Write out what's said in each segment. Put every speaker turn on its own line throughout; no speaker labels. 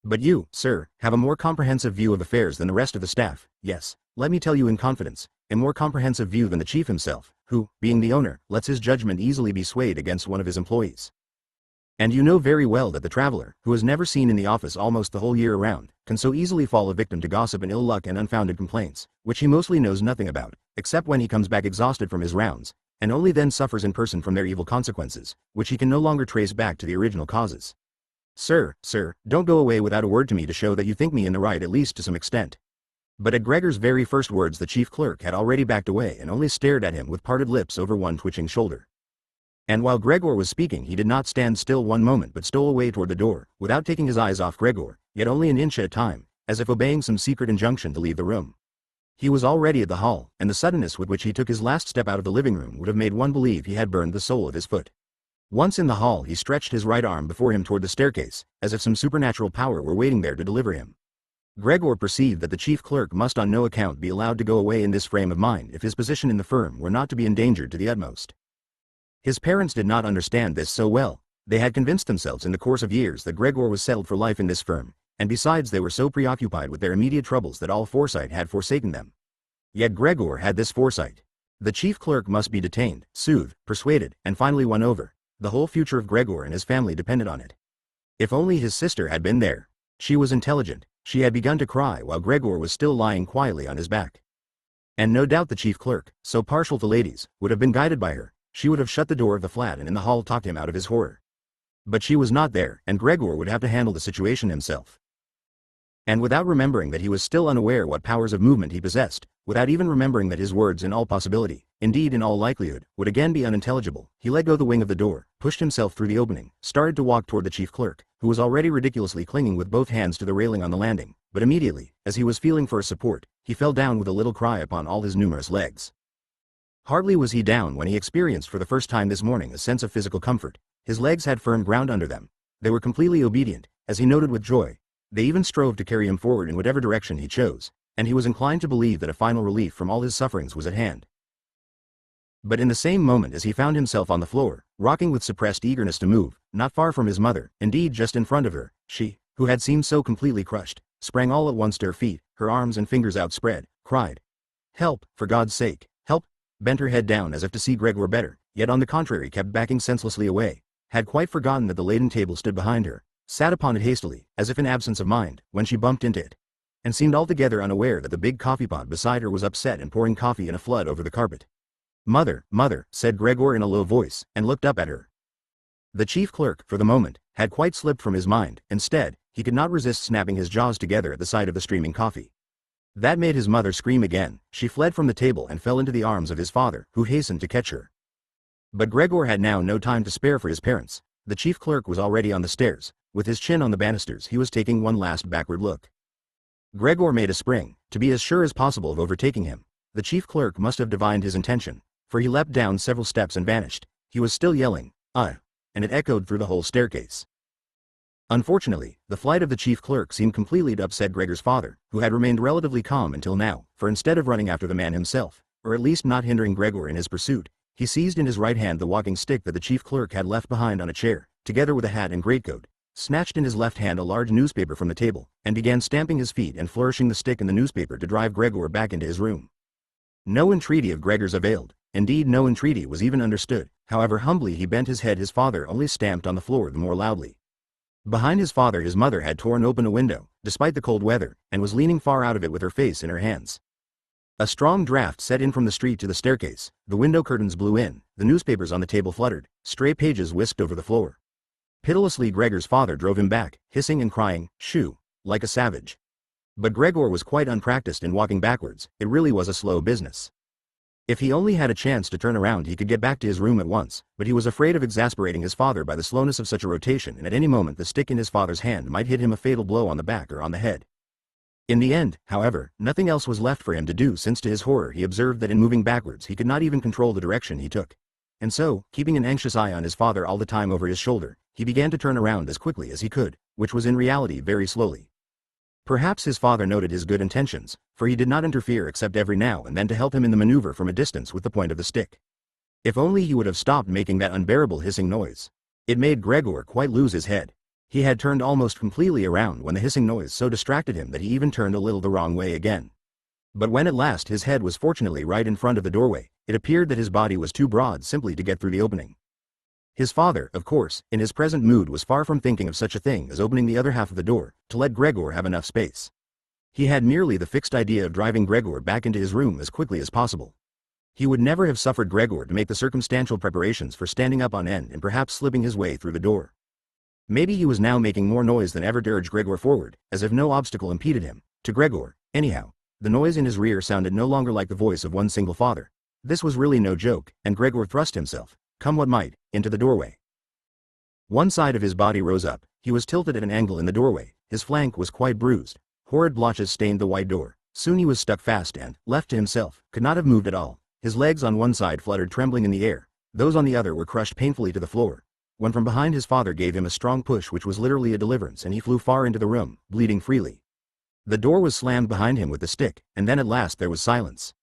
But you, sir, have a more comprehensive view of affairs than the rest of the staff. Yes, let me tell you in confidence, a more comprehensive view than the chief himself, who, being the owner, lets his judgment easily be swayed against one of his employees. And you know very well that the traveler, who is never seen in the office almost the whole year around, can so easily fall a victim to gossip and ill luck and unfounded complaints, which he mostly knows nothing about, except when he comes back exhausted from his rounds, and only then suffers in person from their evil consequences, which he can no longer trace back to the original causes. Sir, don't go away without a word to me to show that you think me in the right at least to some extent. But at Gregor's very first words the chief clerk had already backed away and only stared at him with parted lips over one twitching shoulder. And while Gregor was speaking he did not stand still one moment but stole away toward the door, without taking his eyes off Gregor, yet only an inch at a time, as if obeying some secret injunction to leave the room. He was already at the hall, and the suddenness with which he took his last step out of the living room would have made one believe he had burned the sole of his foot. Once in the hall he stretched his right arm before him toward the staircase, as if some supernatural power were waiting there to deliver him. Gregor perceived that the chief clerk must on no account be allowed to go away in this frame of mind if his position in the firm were not to be endangered to the utmost. His parents did not understand this so well. They had convinced themselves in the course of years that Gregor was settled for life in this firm, and besides they were so preoccupied with their immediate troubles that all foresight had forsaken them. Yet Gregor had this foresight. The chief clerk must be detained, soothed, persuaded, and finally won over. The whole future of Gregor and his family depended on it. If only his sister had been there. She was intelligent. She had begun to cry while Gregor was still lying quietly on his back. And no doubt the chief clerk, so partial to ladies, would have been guided by her. She would have shut the door of the flat and in the hall talked him out of his horror. But she was not there, and Gregor would have to handle the situation himself. And without remembering that he was still unaware what powers of movement he possessed, without even remembering that his words in all possibility, indeed in all likelihood, would again be unintelligible, he let go the wing of the door, pushed himself through the opening, started to walk toward the chief clerk, who was already ridiculously clinging with both hands to the railing on the landing, but immediately, as he was feeling for a support, he fell down with a little cry upon all his numerous legs. Hardly was he down when he experienced for the first time this morning a sense of physical comfort. His legs had firm ground under them. They were completely obedient, as he noted with joy. They even strove to carry him forward in whatever direction he chose, and he was inclined to believe that a final relief from all his sufferings was at hand. But in the same moment as he found himself on the floor, rocking with suppressed eagerness to move, not far from his mother, indeed just in front of her, she, who had seemed so completely crushed, sprang all at once to her feet, her arms and fingers outspread, cried, "Help, for God's sake, help!" Bent her head down as if to see Gregor better, yet on the contrary kept backing senselessly away, had quite forgotten that the laden table stood behind her, sat upon it hastily, as if in absence of mind, when she bumped into it, and seemed altogether unaware that the big coffee pot beside her was upset and pouring coffee in a flood over the carpet. "Mother, mother," said Gregor in a low voice, and looked up at her. The chief clerk, for the moment, had quite slipped from his mind. Instead, he could not resist snapping his jaws together at the sight of the streaming coffee. That made his mother scream again. She fled from the table and fell into the arms of his father, who hastened to catch her. But Gregor had now no time to spare for his parents. The chief clerk was already on the stairs. With his chin on the banisters he was taking one last backward look. Gregor made a spring, to be as sure as possible of overtaking him. The chief clerk must have divined his intention, for he leapt down several steps and vanished. He was still yelling, and it echoed through the whole staircase. Unfortunately, the flight of the chief clerk seemed completely to upset Gregor's father, who had remained relatively calm until now, for instead of running after the man himself, or at least not hindering Gregor in his pursuit, he seized in his right hand the walking stick that the chief clerk had left behind on a chair, together with a hat and greatcoat, snatched in his left hand a large newspaper from the table, and began stamping his feet and flourishing the stick and the newspaper to drive Gregor back into his room. No entreaty of Gregor's availed. Indeed, no entreaty was even understood. However humbly he bent his head, his father only stamped on the floor the more loudly. Behind his father his mother had torn open a window, despite the cold weather, and was leaning far out of it with her face in her hands. A strong draught set in from the street to the staircase, the window curtains blew in, the newspapers on the table fluttered, stray pages whisked over the floor. Pitilessly Gregor's father drove him back, hissing and crying, "Shoo!" like a savage. But Gregor was quite unpracticed in walking backwards. It really was a slow business. If he only had a chance to turn around he could get back to his room at once, but he was afraid of exasperating his father by the slowness of such a rotation, and at any moment the stick in his father's hand might hit him a fatal blow on the back or on the head. In the end, however, nothing else was left for him to do, since to his horror he observed that in moving backwards he could not even control the direction he took. And so, keeping an anxious eye on his father all the time over his shoulder, he began to turn around as quickly as he could, which was in reality very slowly. Perhaps his father noted his good intentions, for he did not interfere except every now and then to help him in the maneuver from a distance with the point of the stick. If only he would have stopped making that unbearable hissing noise. It made Gregor quite lose his head. He had turned almost completely around when the hissing noise so distracted him that he even turned a little the wrong way again. But when at last his head was fortunately right in front of the doorway, it appeared that his body was too broad simply to get through the opening. His father, of course, in his present mood was far from thinking of such a thing as opening the other half of the door, to let Gregor have enough space. He had merely the fixed idea of driving Gregor back into his room as quickly as possible. He would never have suffered Gregor to make the circumstantial preparations for standing up on end and perhaps slipping his way through the door. Maybe he was now making more noise than ever to urge Gregor forward, as if no obstacle impeded him. To Gregor, anyhow, the noise in his rear sounded no longer like the voice of one single father. This was really no joke, and Gregor thrust himself, come what might, into the doorway. One side of his body rose up, he was tilted at an angle in the doorway, his flank was quite bruised, horrid blotches stained the white door. Soon he was stuck fast and, left to himself, could not have moved at all. His legs on one side fluttered trembling in the air, those on the other were crushed painfully to the floor, when from behind his father gave him a strong push which was literally a deliverance and he flew far into the room, bleeding freely. The door was slammed behind him with the stick, and then at last there was silence.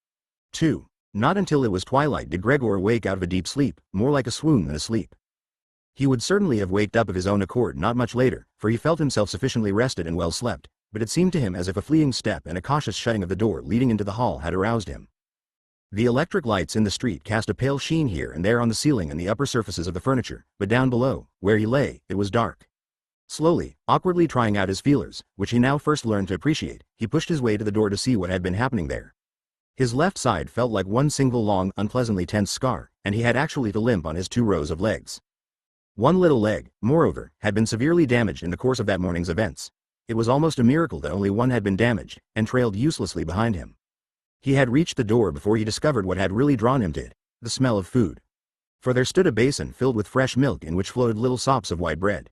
2. Not until it was twilight did Gregor wake out of a deep sleep, more like a swoon than a sleep. He would certainly have waked up of his own accord not much later, for he felt himself sufficiently rested and well slept, but it seemed to him as if a fleeting step and a cautious shutting of the door leading into the hall had aroused him. The electric lights in the street cast a pale sheen here and there on the ceiling and the upper surfaces of the furniture, but down below, where he lay, it was dark. Slowly, awkwardly trying out his feelers, which he now first learned to appreciate, he pushed his way to the door to see what had been happening there. His left side felt like one single long, unpleasantly tense scar, and he had actually to limp on his 2 rows of legs. One little leg, moreover, had been severely damaged in the course of that morning's events. It was almost a miracle that only one had been damaged, and trailed uselessly behind him. He had reached the door before he discovered what had really drawn him to it, the smell of food. For there stood a basin filled with fresh milk in which floated little sops of white bread.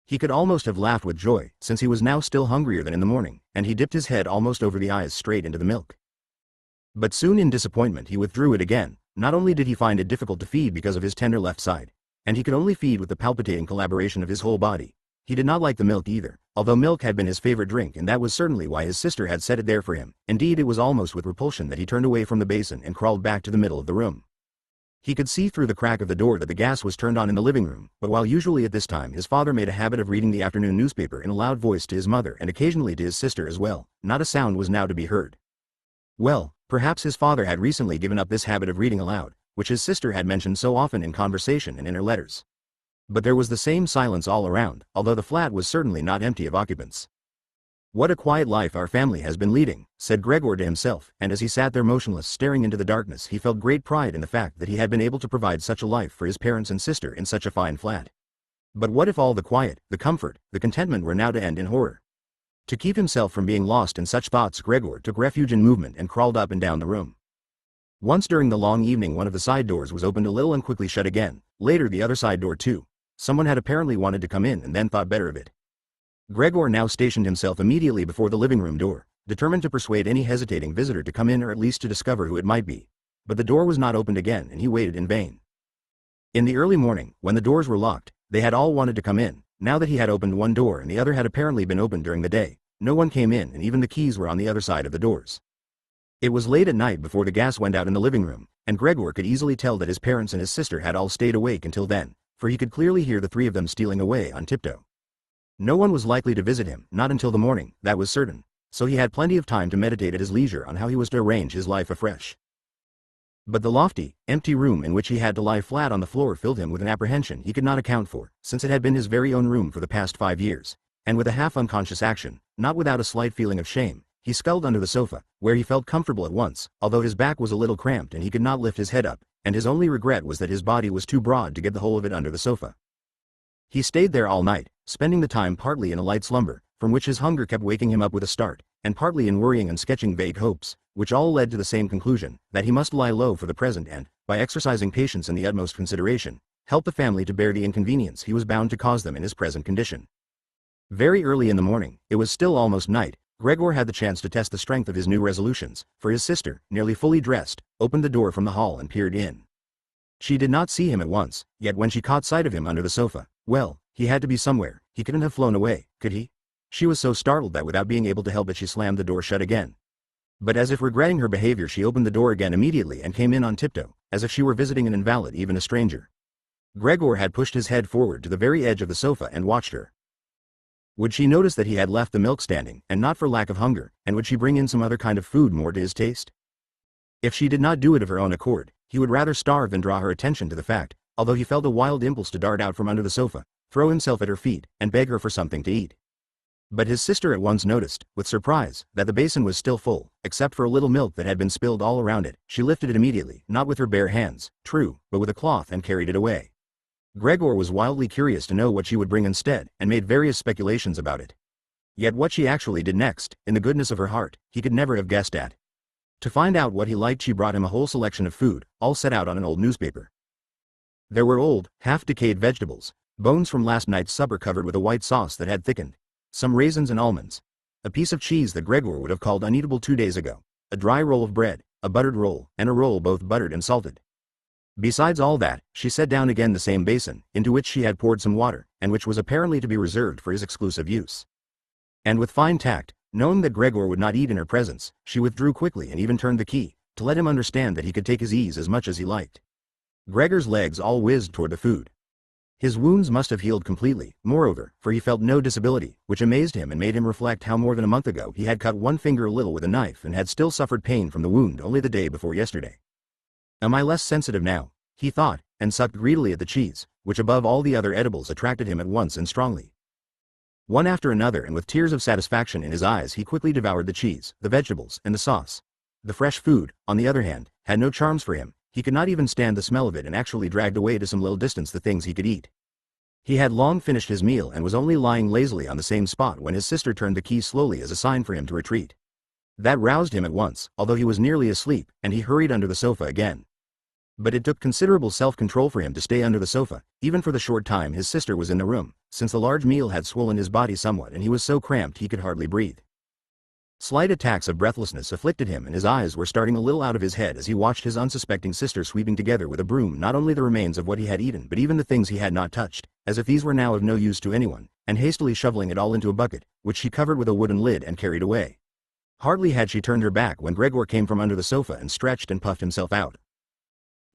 He could almost have laughed with joy, since he was now still hungrier than in the morning, and he dipped his head almost over the eyes straight into the milk. But soon in disappointment he withdrew it again. Not only did he find it difficult to feed because of his tender left side, and he could only feed with the palpitating collaboration of his whole body, he did not like the milk either, although milk had been his favorite drink and that was certainly why his sister had set it there for him. Indeed, it was almost with repulsion that he turned away from the basin and crawled back to the middle of the room. He could see through the crack of the door that the gas was turned on in the living room, but while usually at this time his father made a habit of reading the afternoon newspaper in a loud voice to his mother and occasionally to his sister as well, not a sound was now to be heard. Well, perhaps his father had recently given up this habit of reading aloud, which his sister had mentioned so often in conversation and in her letters. But there was the same silence all around, although the flat was certainly not empty of occupants. What a quiet life our family has been leading, said Gregor to himself, and as he sat there motionless staring into the darkness he felt great pride in the fact that he had been able to provide such a life for his parents and sister in such a fine flat. But what if all the quiet, the comfort, the contentment were now to end in horror? To keep himself from being lost in such thoughts Gregor took refuge in movement and crawled up and down the room. Once during the long evening one of the side doors was opened a little and quickly shut again, later the other side door too. Someone had apparently wanted to come in and then thought better of it. Gregor now stationed himself immediately before the living room door, determined to persuade any hesitating visitor to come in or at least to discover who it might be. But the door was not opened again and he waited in vain. In the early morning, when the doors were locked, they had all wanted to come in. Now that he had opened one door and the other had apparently been opened during the day, no one came in and even the keys were on the other side of the doors. It was late at night before the gas went out in the living room, and Gregor could easily tell that his parents and his sister had all stayed awake until then, for he could clearly hear the 3 of them stealing away on tiptoe. No one was likely to visit him, not until the morning, that was certain, so he had plenty of time to meditate at his leisure on how he was to arrange his life afresh. But the lofty, empty room in which he had to lie flat on the floor filled him with an apprehension he could not account for, since it had been his very own room for the past 5 years, and with a half-unconscious action, not without a slight feeling of shame, he sculled under the sofa, where he felt comfortable at once, although his back was a little cramped and he could not lift his head up, and his only regret was that his body was too broad to get the whole of it under the sofa. He stayed there all night, spending the time partly in a light slumber, from which his hunger kept waking him up with a start, and partly in worrying and sketching vague hopes, which all led to the same conclusion, that he must lie low for the present and, by exercising patience and the utmost consideration, help the family to bear the inconvenience he was bound to cause them in his present condition. Very early in the morning, it was still almost night, Gregor had the chance to test the strength of his new resolutions, for his sister, nearly fully dressed, opened the door from the hall and peered in. She did not see him at once, yet when she caught sight of him under the sofa, well, he had to be somewhere, he couldn't have flown away, could he? She was so startled that without being able to help it she slammed the door shut again. But as if regretting her behavior she opened the door again immediately and came in on tiptoe, as if she were visiting an invalid, even a stranger. Gregor had pushed his head forward to the very edge of the sofa and watched her. Would she notice that he had left the milk standing, and not for lack of hunger, and would she bring in some other kind of food more to his taste? If she did not do it of her own accord, he would rather starve than draw her attention to the fact, although he felt a wild impulse to dart out from under the sofa, throw himself at her feet, and beg her for something to eat. But his sister at once noticed, with surprise, that the basin was still full, except for a little milk that had been spilled all around it. She lifted it immediately, not with her bare hands, true, but with a cloth, and carried it away. Gregor was wildly curious to know what she would bring instead, and made various speculations about it. Yet what she actually did next, in the goodness of her heart, he could never have guessed at. To find out what he liked, she brought him a whole selection of food, all set out on an old newspaper. There were old, half-decayed vegetables, bones from last night's supper covered with a white sauce that had thickened, some raisins and almonds, a piece of cheese that Gregor would have called uneatable 2 days ago, a dry roll of bread, a buttered roll, and a roll both buttered and salted. Besides all that, she set down again the same basin, into which she had poured some water, and which was apparently to be reserved for his exclusive use. And with fine tact, knowing that Gregor would not eat in her presence, she withdrew quickly and even turned the key, to let him understand that he could take his ease as much as he liked. Gregor's legs all whizzed toward the food. His wounds must have healed completely, moreover, for he felt no disability, which amazed him and made him reflect how more than a month ago he had cut one finger a little with a knife and had still suffered pain from the wound only the day before yesterday. Am I less sensitive now? He thought, and sucked greedily at the cheese, which above all the other edibles attracted him at once and strongly. One after another, and with tears of satisfaction in his eyes, he quickly devoured the cheese, the vegetables, and the sauce. The fresh food, on the other hand, had no charms for him. He could not even stand the smell of it and actually dragged away to some little distance the things he could eat. He had long finished his meal and was only lying lazily on the same spot when his sister turned the key slowly as a sign for him to retreat. That roused him at once, although he was nearly asleep, and he hurried under the sofa again. But it took considerable self-control for him to stay under the sofa, even for the short time his sister was in the room, since the large meal had swollen his body somewhat and he was so cramped he could hardly breathe. Slight attacks of breathlessness afflicted him and his eyes were starting a little out of his head as he watched his unsuspecting sister sweeping together with a broom not only the remains of what he had eaten but even the things he had not touched, as if these were now of no use to anyone, and hastily shoveling it all into a bucket, which she covered with a wooden lid and carried away. Hardly had she turned her back when Gregor came from under the sofa and stretched and puffed himself out.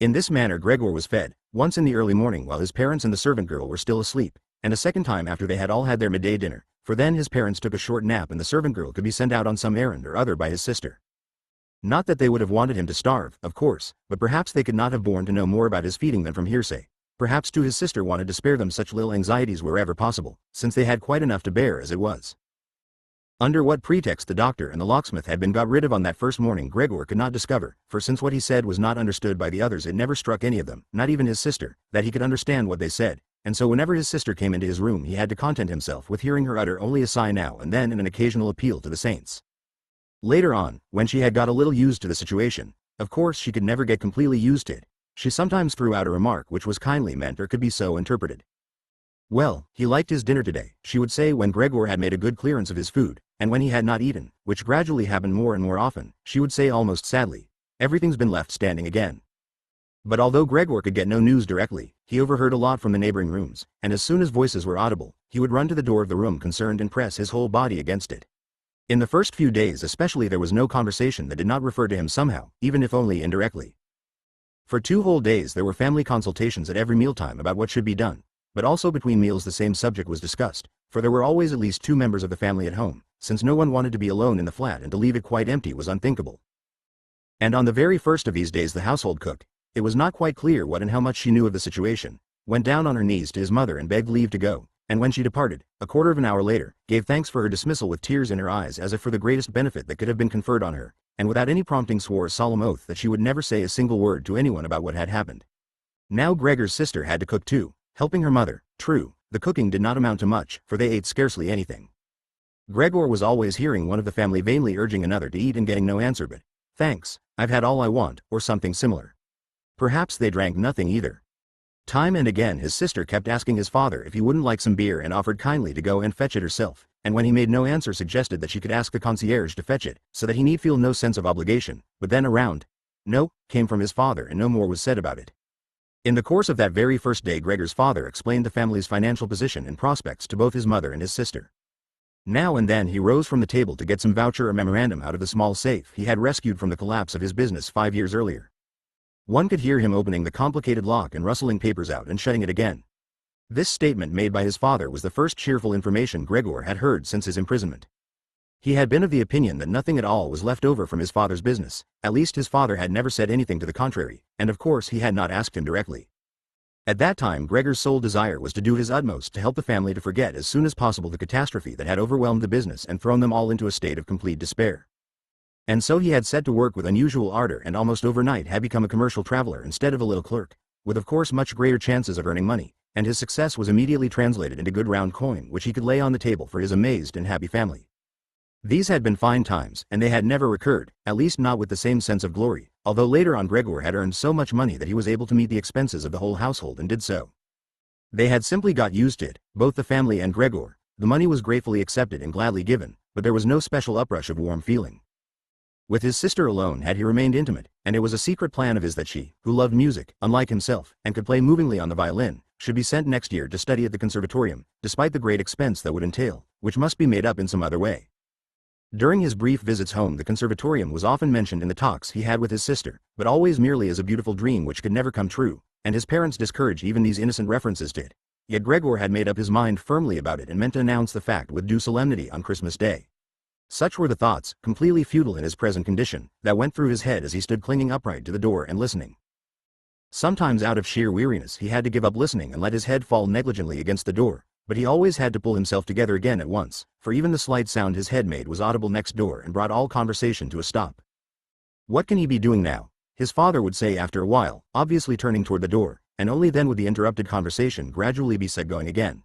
In this manner Gregor was fed, once in the early morning while his parents and the servant girl were still asleep, and a second time after they had all had their midday dinner, for then his parents took a short nap and the servant girl could be sent out on some errand or other by his sister. Not that they would have wanted him to starve, of course, but perhaps they could not have borne to know more about his feeding than from hearsay. Perhaps too his sister wanted to spare them such little anxieties wherever possible, since they had quite enough to bear as it was. Under what pretext the doctor and the locksmith had been got rid of on that first morning Gregor could not discover, for since what he said was not understood by the others it never struck any of them, not even his sister, that he could understand what they said, and so whenever his sister came into his room he had to content himself with hearing her utter only a sigh now and then and an occasional appeal to the saints. Later on, when she had got a little used to the situation, of course she could never get completely used to it, she sometimes threw out a remark which was kindly meant or could be so interpreted. Well, he liked his dinner today, she would say when Gregor had made a good clearance of his food, and when he had not eaten, which gradually happened more and more often, she would say almost sadly, everything's been left standing again. But although Gregor could get no news directly, he overheard a lot from the neighboring rooms, and as soon as voices were audible, he would run to the door of the room concerned and press his whole body against it. In the first few days especially there was no conversation that did not refer to him somehow, even if only indirectly. For 2 whole days there were family consultations at every mealtime about what should be done, but also between meals the same subject was discussed, for there were always at least 2 members of the family at home, since no one wanted to be alone in the flat and to leave it quite empty was unthinkable. And on the very first of these days the household cook, it was not quite clear what and how much she knew of the situation, went down on her knees to his mother and begged leave to go, and when she departed, a quarter of an hour later, gave thanks for her dismissal with tears in her eyes as if for the greatest benefit that could have been conferred on her, and without any prompting swore a solemn oath that she would never say a single word to anyone about what had happened. Now Gregor's sister had to cook too, helping her mother. True, the cooking did not amount to much, for they ate scarcely anything. Gregor was always hearing one of the family vainly urging another to eat and getting no answer but, "Thanks, I've had all I want," or something similar. Perhaps they drank nothing either. Time and again his sister kept asking his father if he wouldn't like some beer and offered kindly to go and fetch it herself, and when he made no answer suggested that she could ask the concierge to fetch it, so that he need feel no sense of obligation, but then a round "No" came from his father and no more was said about it. In the course of that very first day Gregor's father explained the family's financial position and prospects to both his mother and his sister. Now and then he rose from the table to get some voucher or memorandum out of the small safe he had rescued from the collapse of his business 5 years earlier. One could hear him opening the complicated lock and rustling papers out and shutting it again. This statement made by his father was the first cheerful information Gregor had heard since his imprisonment. He had been of the opinion that nothing at all was left over from his father's business, at least his father had never said anything to the contrary, and of course he had not asked him directly. At that time Gregor's sole desire was to do his utmost to help the family to forget as soon as possible the catastrophe that had overwhelmed the business and thrown them all into a state of complete despair. And so he had set to work with unusual ardor and almost overnight had become a commercial traveler instead of a little clerk, with of course much greater chances of earning money, and his success was immediately translated into good round coin which he could lay on the table for his amazed and happy family. These had been fine times, and they had never recurred, at least not with the same sense of glory, although later on Gregor had earned so much money that he was able to meet the expenses of the whole household and did so. They had simply got used to it, both the family and Gregor. The money was gratefully accepted and gladly given, but there was no special uprush of warm feeling. With his sister alone had he remained intimate, and it was a secret plan of his that she, who loved music, unlike himself, and could play movingly on the violin, should be sent next year to study at the conservatorium, despite the great expense that would entail, which must be made up in some other way. During his brief visits home the conservatorium was often mentioned in the talks he had with his sister, but always merely as a beautiful dream which could never come true, and his parents discouraged even these innocent references to it. Yet Gregor had made up his mind firmly about it and meant to announce the fact with due solemnity on Christmas Day. Such were the thoughts, completely futile in his present condition, that went through his head as he stood clinging upright to the door and listening. Sometimes out of sheer weariness he had to give up listening and let his head fall negligently against the door, but he always had to pull himself together again at once, for even the slight sound his head made was audible next door and brought all conversation to a stop. "What can he be doing now?" his father would say after a while, obviously turning toward the door, and only then would the interrupted conversation gradually be set going again.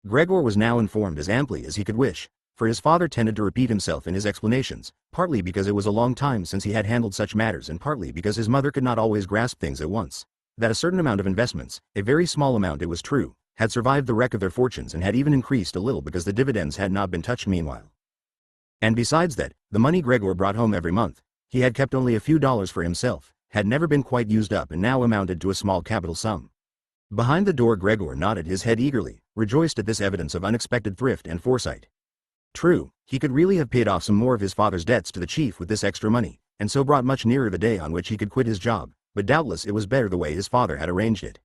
Gregor was now informed as amply as he could wish, for his father tended to repeat himself in his explanations, partly because it was a long time since he had handled such matters and partly because his mother could not always grasp things at once, that a certain amount of investments, a very small amount it was true, had survived the wreck of their fortunes and had even increased a little because the dividends had not been touched meanwhile. And besides that, the money Gregor brought home every month, he had kept only a few dollars for himself, had never been quite used up and now amounted to a small capital sum. Behind the door Gregor nodded his head eagerly, rejoiced at this evidence of unexpected thrift and foresight. True, he could really have paid off some more of his father's debts to the chief with this extra money, and so brought much nearer the day on which he could quit his job, but doubtless it was better the way his father had arranged it.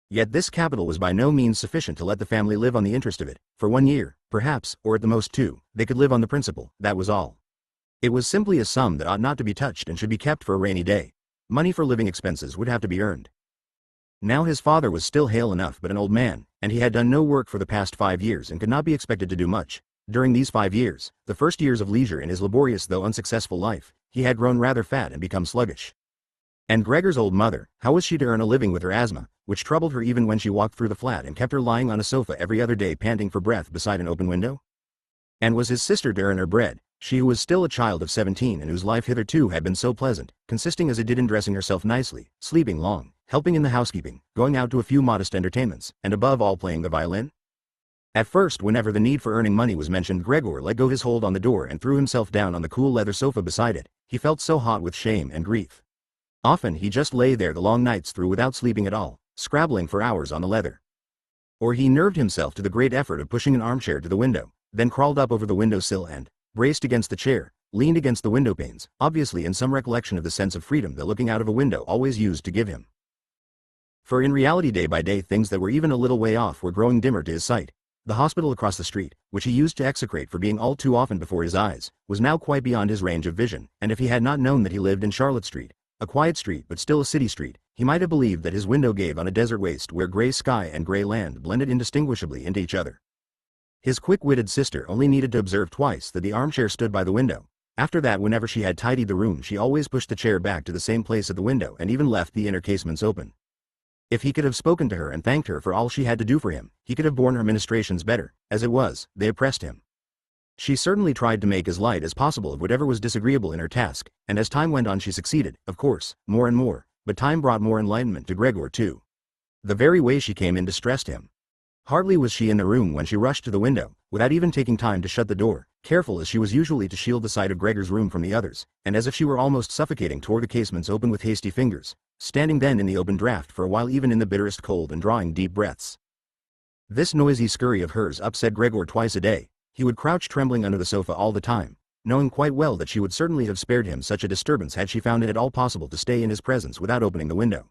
Yet this capital was by no means sufficient to let the family live on the interest of it, for 1 year, perhaps, or at the most 2, they could live on the principal, that was all. It was simply a sum that ought not to be touched and should be kept for a rainy day. Money for living expenses would have to be earned. Now his father was still hale enough but an old man, and he had done no work for the past 5 years and could not be expected to do much. During these 5 years, the first years of leisure in his laborious though unsuccessful life, he had grown rather fat and become sluggish. And Gregor's old mother, how was she to earn a living with her asthma, which troubled her even when she walked through the flat and kept her lying on a sofa every other day panting for breath beside an open window? And was his sister to earn her bread, she who was still a child of 17 and whose life hitherto had been so pleasant, consisting as it did in dressing herself nicely, sleeping long, helping in the housekeeping, going out to a few modest entertainments, and above all playing the violin? At first, whenever the need for earning money was mentioned, Gregor let go his hold on the door and threw himself down on the cool leather sofa beside it. He felt so hot with shame and grief. Often he just lay there the long nights through without sleeping at all, scrabbling for hours on the leather. Or he nerved himself to the great effort of pushing an armchair to the window, then crawled up over the window sill and, braced against the chair, leaned against the window panes, obviously in some recollection of the sense of freedom that looking out of a window always used to give him. For in reality day by day things that were even a little way off were growing dimmer to his sight. The hospital across the street, which he used to execrate for being all too often before his eyes, was now quite beyond his range of vision, and if he had not known that he lived in Charlotte Street, a quiet street but still a city street, he might have believed that his window gave on a desert waste where gray sky and gray land blended indistinguishably into each other. His quick-witted sister only needed to observe twice that the armchair stood by the window. After that, whenever she had tidied the room, she always pushed the chair back to the same place at the window and even left the inner casements open. If he could have spoken to her and thanked her for all she had to do for him, he could have borne her ministrations better. As it was, they oppressed him. She certainly tried to make as light as possible of whatever was disagreeable in her task, and as time went on she succeeded, of course, more and more, but time brought more enlightenment to Gregor too. The very way she came in distressed him. Hardly was she in the room when she rushed to the window, without even taking time to shut the door, careful as she was usually to shield the sight of Gregor's room from the others, and as if she were almost suffocating tore the casements open with hasty fingers, standing then in the open draught for a while even in the bitterest cold and drawing deep breaths. This noisy scurry of hers upset Gregor twice a day. He would crouch trembling under the sofa all the time, knowing quite well that she would certainly have spared him such a disturbance had she found it at all possible to stay in his presence without opening the window.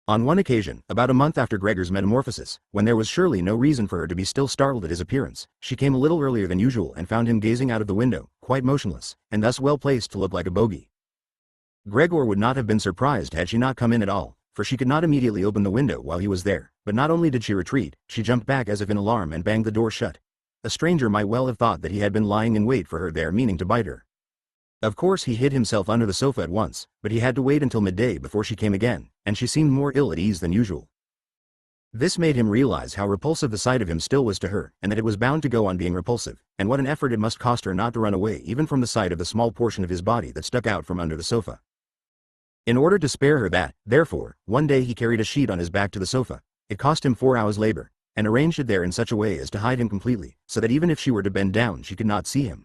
On one occasion, about a month after Gregor's metamorphosis, when there was surely no reason for her to be still startled at his appearance, she came a little earlier than usual and found him gazing out of the window, quite motionless, and thus well placed to look like a bogey. Gregor would not have been surprised had she not come in at all, for she could not immediately open the window while he was there, but not only did she retreat, she jumped back as if in alarm and banged the door shut. A stranger might well have thought that he had been lying in wait for her there meaning to bite her. Of course he hid himself under the sofa at once, but he had to wait until midday before she came again, and she seemed more ill at ease than usual. This made him realize how repulsive the sight of him still was to her, and that it was bound to go on being repulsive, and what an effort it must cost her not to run away even from the sight of the small portion of his body that stuck out from under the sofa. In order to spare her that, therefore, one day he carried a sheet on his back to the sofa. It cost him 4 hours' labor, and arranged it there in such a way as to hide him completely, so that even if she were to bend down she could not see him.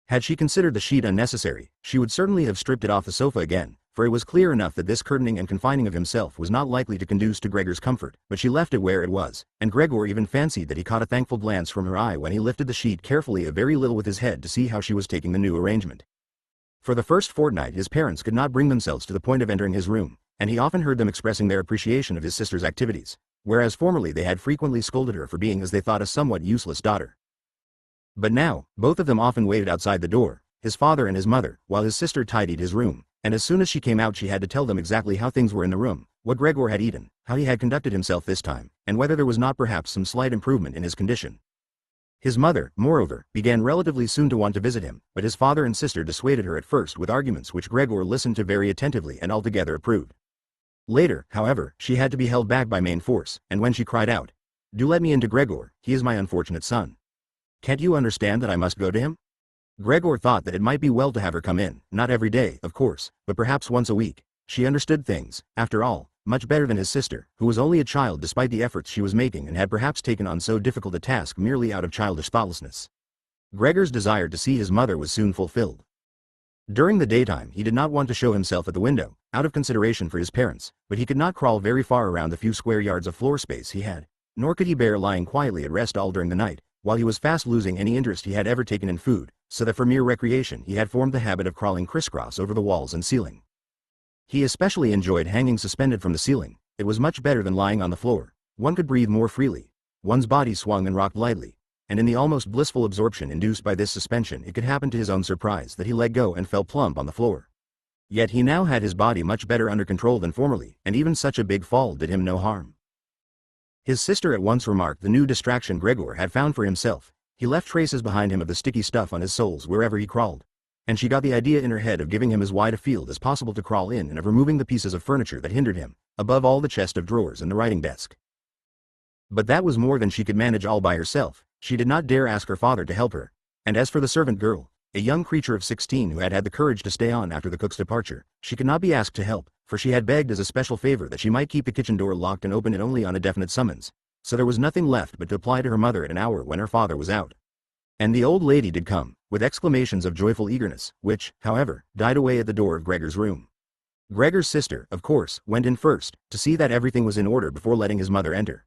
Had she considered the sheet unnecessary, she would certainly have stripped it off the sofa again, for it was clear enough that this curtaining and confining of himself was not likely to conduce to Gregor's comfort, but she left it where it was, and Gregor even fancied that he caught a thankful glance from her eye when he lifted the sheet carefully a very little with his head to see how she was taking the new arrangement. For the first fortnight his parents could not bring themselves to the point of entering his room, and he often heard them expressing their appreciation of his sister's activities, whereas formerly they had frequently scolded her for being as they thought a somewhat useless daughter. But now, both of them often waited outside the door, his father and his mother, while his sister tidied his room, and as soon as she came out she had to tell them exactly how things were in the room, what Gregor had eaten, how he had conducted himself this time, and whether there was not perhaps some slight improvement in his condition. His mother, moreover, began relatively soon to want to visit him, but his father and sister dissuaded her at first with arguments which Gregor listened to very attentively and altogether approved. Later, however, she had to be held back by main force, and when she cried out, "Do let me into Gregor, he is my unfortunate son. Can't you understand that I must go to him?" Gregor thought that it might be well to have her come in, not every day, of course, but perhaps once a week. She understood things, after all, much better than his sister, who was only a child despite the efforts she was making and had perhaps taken on so difficult a task merely out of childish thoughtlessness. Gregor's desire to see his mother was soon fulfilled. During the daytime he did not want to show himself at the window, out of consideration for his parents, but he could not crawl very far around the few square yards of floor space he had, nor could he bear lying quietly at rest all during the night, while he was fast losing any interest he had ever taken in food, so that for mere recreation he had formed the habit of crawling crisscross over the walls and ceiling. He especially enjoyed hanging suspended from the ceiling. It was much better than lying on the floor. One could breathe more freely. One's body swung and rocked lightly, and in the almost blissful absorption induced by this suspension it could happen to his own surprise that he let go and fell plump on the floor. Yet he now had his body much better under control than formerly, and even such a big fall did him no harm. His sister at once remarked the new distraction Gregor had found for himself. He left traces behind him of the sticky stuff on his soles wherever he crawled, and she got the idea in her head of giving him as wide a field as possible to crawl in and of removing the pieces of furniture that hindered him, above all the chest of drawers and the writing desk. But that was more than she could manage all by herself. She did not dare ask her father to help her, and as for the servant girl, a young creature of 16 who had had the courage to stay on after the cook's departure, she could not be asked to help, for she had begged as a special favor that she might keep the kitchen door locked and open it only on a definite summons, so there was nothing left but to apply to her mother at an hour when her father was out. And the old lady did come, with exclamations of joyful eagerness, which, however, died away at the door of Gregor's room. Gregor's sister, of course, went in first, to see that everything was in order before letting his mother enter.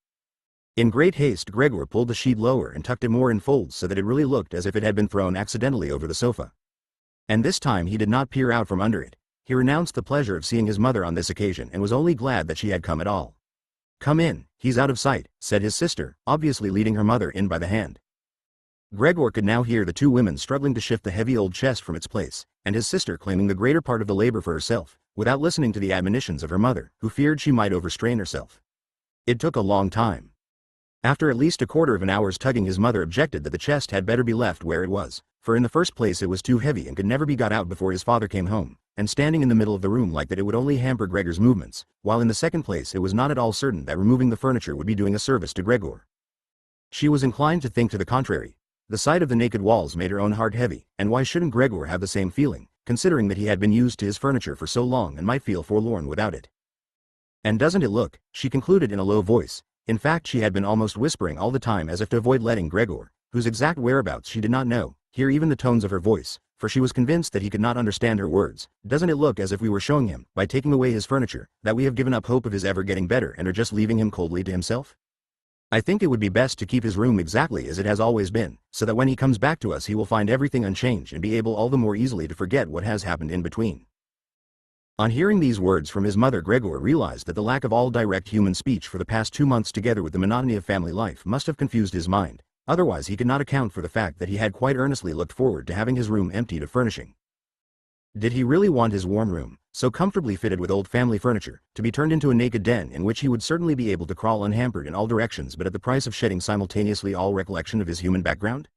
In great haste Gregor pulled the sheet lower and tucked it more in folds so that it really looked as if it had been thrown accidentally over the sofa. And this time he did not peer out from under it. He renounced the pleasure of seeing his mother on this occasion and was only glad that she had come at all. "Come in, he's out of sight," said his sister, obviously leading her mother in by the hand. Gregor could now hear the two women struggling to shift the heavy old chest from its place, and his sister claiming the greater part of the labor for herself, without listening to the admonitions of her mother, who feared she might overstrain herself. It took a long time. After at least a quarter of an hour's tugging his mother objected that the chest had better be left where it was, for in the first place it was too heavy and could never be got out before his father came home, and standing in the middle of the room like that it would only hamper Gregor's movements, while in the second place it was not at all certain that removing the furniture would be doing a service to Gregor. She was inclined to think to the contrary. The sight of the naked walls made her own heart heavy, and why shouldn't Gregor have the same feeling, considering that he had been used to his furniture for so long and might feel forlorn without it? "And doesn't it look," she concluded in a low voice. In fact she had been almost whispering all the time as if to avoid letting Gregor, whose exact whereabouts she did not know, hear even the tones of her voice, for she was convinced that he could not understand her words. "Doesn't it look as if we were showing him, by taking away his furniture, that we have given up hope of his ever getting better and are just leaving him coldly to himself? I think it would be best to keep his room exactly as it has always been, so that when he comes back to us he will find everything unchanged and be able all the more easily to forget what has happened in between." On hearing these words from his mother, Gregor realized that the lack of all direct human speech for the past 2 months together with the monotony of family life must have confused his mind, otherwise he could not account for the fact that he had quite earnestly looked forward to having his room emptied of furnishing. Did he really want his warm room, so comfortably fitted with old family furniture, to be turned into a naked den in which he would certainly be able to crawl unhampered in all directions but at the price of shedding simultaneously all recollection of his human background?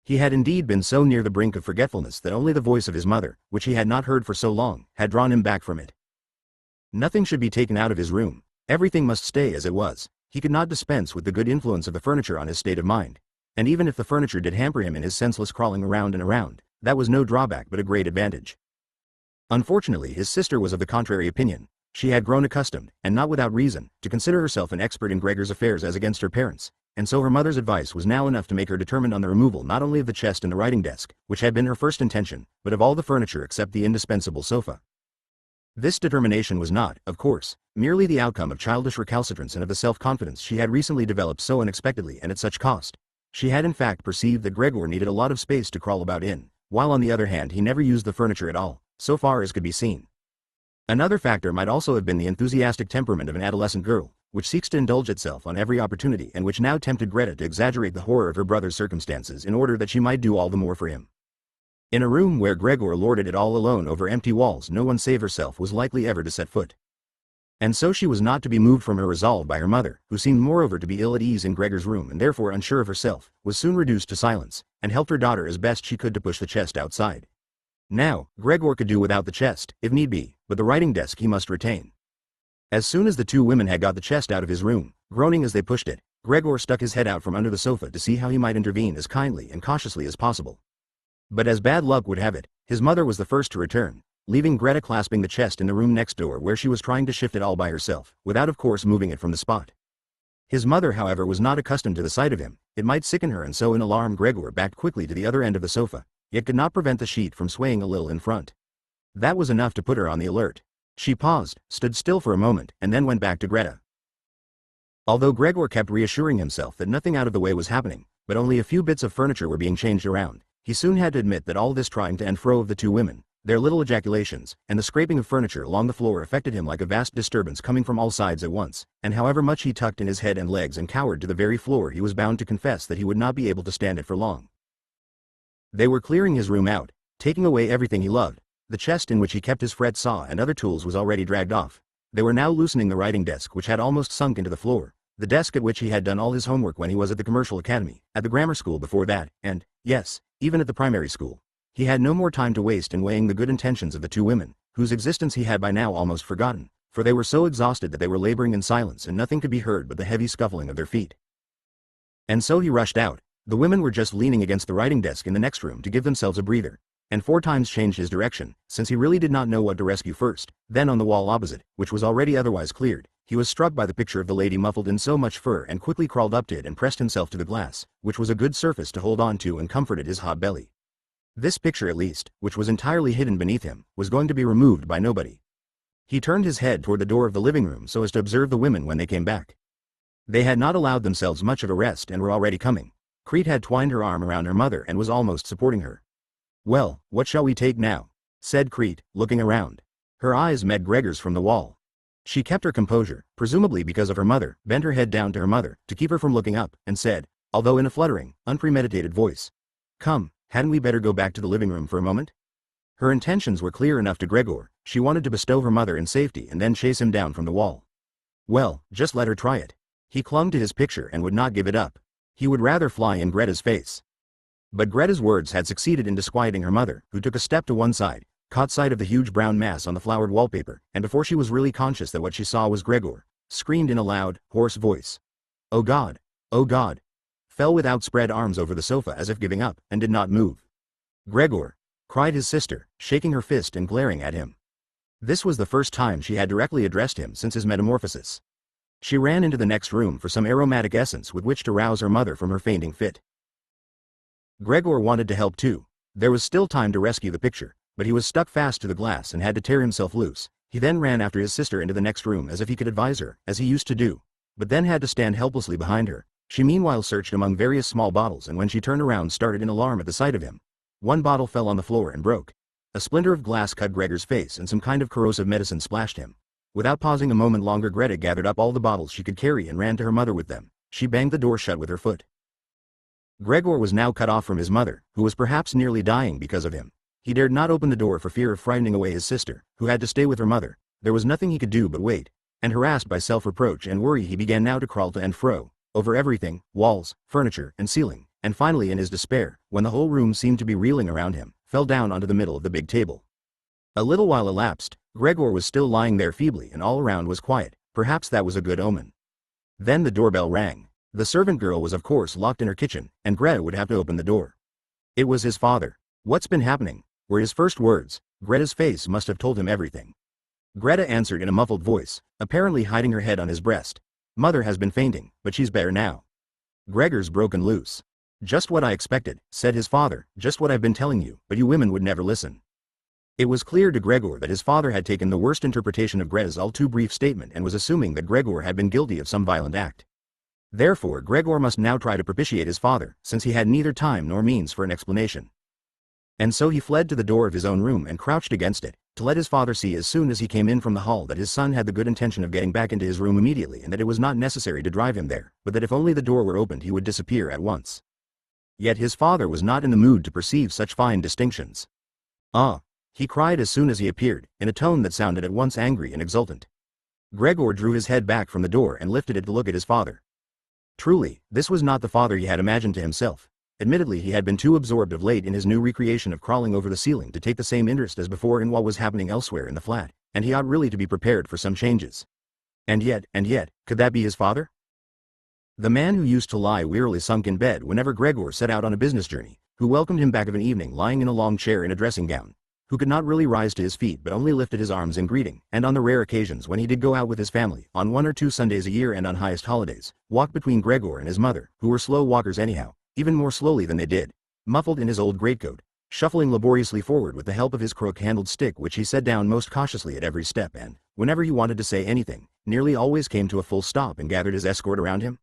He had indeed been so near the brink of forgetfulness that only the voice of his mother, which he had not heard for so long, had drawn him back from it. Nothing should be taken out of his room, everything must stay as it was. He could not dispense with the good influence of the furniture on his state of mind. And even if the furniture did hamper him in his senseless crawling around and around, that was no drawback but a great advantage. Unfortunately, his sister was of the contrary opinion. She had grown accustomed, and not without reason, to consider herself an expert in Gregor's affairs as against her parents, and so her mother's advice was now enough to make her determined on the removal not only of the chest and the writing desk, which had been her first intention, but of all the furniture except the indispensable sofa. This determination was not, of course, merely the outcome of childish recalcitrance and of the self-confidence she had recently developed so unexpectedly and at such cost. She had in fact perceived that Gregor needed a lot of space to crawl about in, while on the other hand he never used the furniture at all, so far as could be seen. Another factor might also have been the enthusiastic temperament of an adolescent girl, which seeks to indulge itself on every opportunity and which now tempted Greta to exaggerate the horror of her brother's circumstances in order that she might do all the more for him. In a room where Gregor lorded it all alone over empty walls, no one save herself was likely ever to set foot. And so she was not to be moved from her resolve by her mother, who seemed moreover to be ill at ease in Gregor's room and therefore unsure of herself, was soon reduced to silence, and helped her daughter as best she could to push the chest outside. Now, Gregor could do without the chest, if need be, but the writing desk he must retain. As soon as the two women had got the chest out of his room, groaning as they pushed it, Gregor stuck his head out from under the sofa to see how he might intervene as kindly and cautiously as possible. But as bad luck would have it, his mother was the first to return, leaving Greta clasping the chest in the room next door where she was trying to shift it all by herself, without of course moving it from the spot. His mother however was not accustomed to the sight of him, it might sicken her, and so in alarm Gregor backed quickly to the other end of the sofa, yet could not prevent the sheet from swaying a little in front. That was enough to put her on the alert. She paused, stood still for a moment, and then went back to Greta. Although Gregor kept reassuring himself that nothing out of the way was happening, but only a few bits of furniture were being changed around, he soon had to admit that all this trying to and fro of the two women, their little ejaculations, and the scraping of furniture along the floor affected him like a vast disturbance coming from all sides at once, and however much he tucked in his head and legs and cowered to the very floor, he was bound to confess that he would not be able to stand it for long. They were clearing his room out, taking away everything he loved. The chest in which he kept his fret saw and other tools was already dragged off. They were now loosening the writing desk which had almost sunk into the floor, the desk at which he had done all his homework when he was at the commercial academy, at the grammar school before that, and, yes, even at the primary school. He had no more time to waste in weighing the good intentions of the two women, whose existence he had by now almost forgotten, for they were so exhausted that they were laboring in silence and nothing could be heard but the heavy scuffling of their feet. And so he rushed out. The women were just leaning against the writing desk in the next room to give themselves a breather, and 4 times changed his direction, since he really did not know what to rescue first. Then on the wall opposite, which was already otherwise cleared, he was struck by the picture of the lady muffled in so much fur and quickly crawled up to it and pressed himself to the glass, which was a good surface to hold on to and comforted his hot belly. This picture at least, which was entirely hidden beneath him, was going to be removed by nobody. He turned his head toward the door of the living room so as to observe the women when they came back. They had not allowed themselves much of a rest and were already coming. Crete had twined her arm around her mother and was almost supporting her. "Well, what shall we take now?" said Crete, looking around. Her eyes met Gregor's from the wall. She kept her composure, presumably because of her mother, bent her head down to her mother, to keep her from looking up, and said, although in a fluttering, unpremeditated voice, "Come, hadn't we better go back to the living room for a moment?" Her intentions were clear enough to Gregor. She wanted to bestow her mother in safety and then chase him down from the wall. Well, just let her try it. He clung to his picture and would not give it up. He would rather fly in Greta's face. But Greta's words had succeeded in disquieting her mother, who took a step to one side, caught sight of the huge brown mass on the flowered wallpaper, and before she was really conscious that what she saw was Gregor, screamed in a loud, hoarse voice. "Oh God! Oh God!" Fell with outspread arms over the sofa as if giving up, and did not move. "Gregor!" cried his sister, shaking her fist and glaring at him. This was the first time she had directly addressed him since his metamorphosis. She ran into the next room for some aromatic essence with which to rouse her mother from her fainting fit. Gregor wanted to help too. There was still time to rescue the picture, but he was stuck fast to the glass and had to tear himself loose. He then ran after his sister into the next room as if he could advise her, as he used to do, but then had to stand helplessly behind her. She meanwhile searched among various small bottles, and when she turned around started in alarm at the sight of him. One bottle fell on the floor and broke. A splinter of glass cut Gregor's face and some kind of corrosive medicine splashed him. Without pausing a moment longer, Greta gathered up all the bottles she could carry and ran to her mother with them. She banged the door shut with her foot. Gregor was now cut off from his mother, who was perhaps nearly dying because of him. He dared not open the door for fear of frightening away his sister, who had to stay with her mother. There was nothing he could do but wait. And harassed by self-reproach and worry, he began now to crawl to and fro, over everything, walls, furniture, and ceiling, and finally, in his despair, when the whole room seemed to be reeling around him, fell down onto the middle of the big table. A little while elapsed. Gregor was still lying there feebly and all around was quiet. Perhaps that was a good omen. Then the doorbell rang. The servant girl was of course locked in her kitchen, and Greta would have to open the door. It was his father. "What's been happening?" were his first words. Greta's face must have told him everything. Greta answered in a muffled voice, apparently hiding her head on his breast. "Mother has been fainting, but she's better now." Gregor's broken loose. "Just what I expected," said his father, "just what I've been telling you, but you women would never listen." It was clear to Gregor that his father had taken the worst interpretation of Greta's all too brief statement and was assuming that Gregor had been guilty of some violent act. Therefore Gregor must now try to propitiate his father, since he had neither time nor means for an explanation. And so he fled to the door of his own room and crouched against it, to let his father see as soon as he came in from the hall that his son had the good intention of getting back into his room immediately, and that it was not necessary to drive him there, but that if only the door were opened he would disappear at once. Yet his father was not in the mood to perceive such fine distinctions. "Ah!" he cried as soon as he appeared, in a tone that sounded at once angry and exultant. Gregor drew his head back from the door and lifted it to look at his father. Truly, this was not the father he had imagined to himself. Admittedly, he had been too absorbed of late in his new recreation of crawling over the ceiling to take the same interest as before in what was happening elsewhere in the flat, and he ought really to be prepared for some changes. And yet, could that be his father? The man who used to lie wearily sunk in bed whenever Gregor set out on a business journey, who welcomed him back of an evening lying in a long chair in a dressing gown, who could not really rise to his feet but only lifted his arms in greeting, and on the rare occasions when he did go out with his family, on 1 or 2 Sundays a year and on highest holidays, walked between Gregor and his mother, who were slow walkers anyhow, even more slowly than they did, muffled in his old greatcoat, shuffling laboriously forward with the help of his crook-handled stick, which he set down most cautiously at every step, and, whenever he wanted to say anything, nearly always came to a full stop and gathered his escort around him.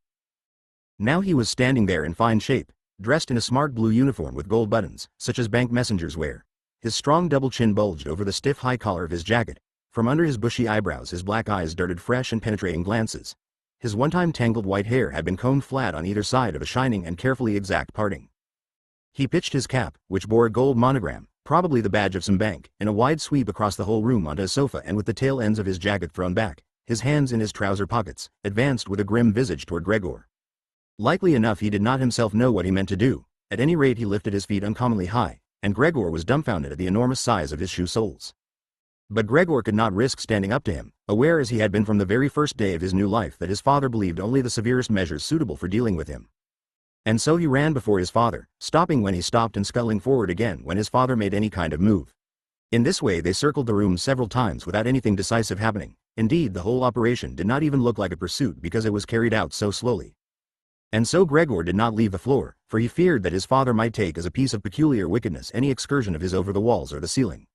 Now he was standing there in fine shape, dressed in a smart blue uniform with gold buttons, such as bank messengers wear. His strong double chin bulged over the stiff high collar of his jacket. From under his bushy eyebrows his black eyes darted fresh and penetrating glances. His one-time tangled white hair had been combed flat on either side of a shining and carefully exact parting. He pitched his cap, which bore a gold monogram, probably the badge of some bank, in a wide sweep across the whole room onto a sofa, and with the tail ends of his jacket thrown back, his hands in his trouser pockets, advanced with a grim visage toward Gregor. Likely enough he did not himself know what he meant to do. At any rate he lifted his feet uncommonly high, and Gregor was dumbfounded at the enormous size of his shoe soles. But Gregor could not risk standing up to him, aware as he had been from the very first day of his new life that his father believed only the severest measures suitable for dealing with him. And so he ran before his father, stopping when he stopped and scuttling forward again when his father made any kind of move. In this way they circled the room several times without anything decisive happening. Indeed, the whole operation did not even look like a pursuit because it was carried out so slowly. And so Gregor did not leave the floor, for he feared that his father might take as a piece of peculiar wickedness any excursion of his over the walls or the ceiling.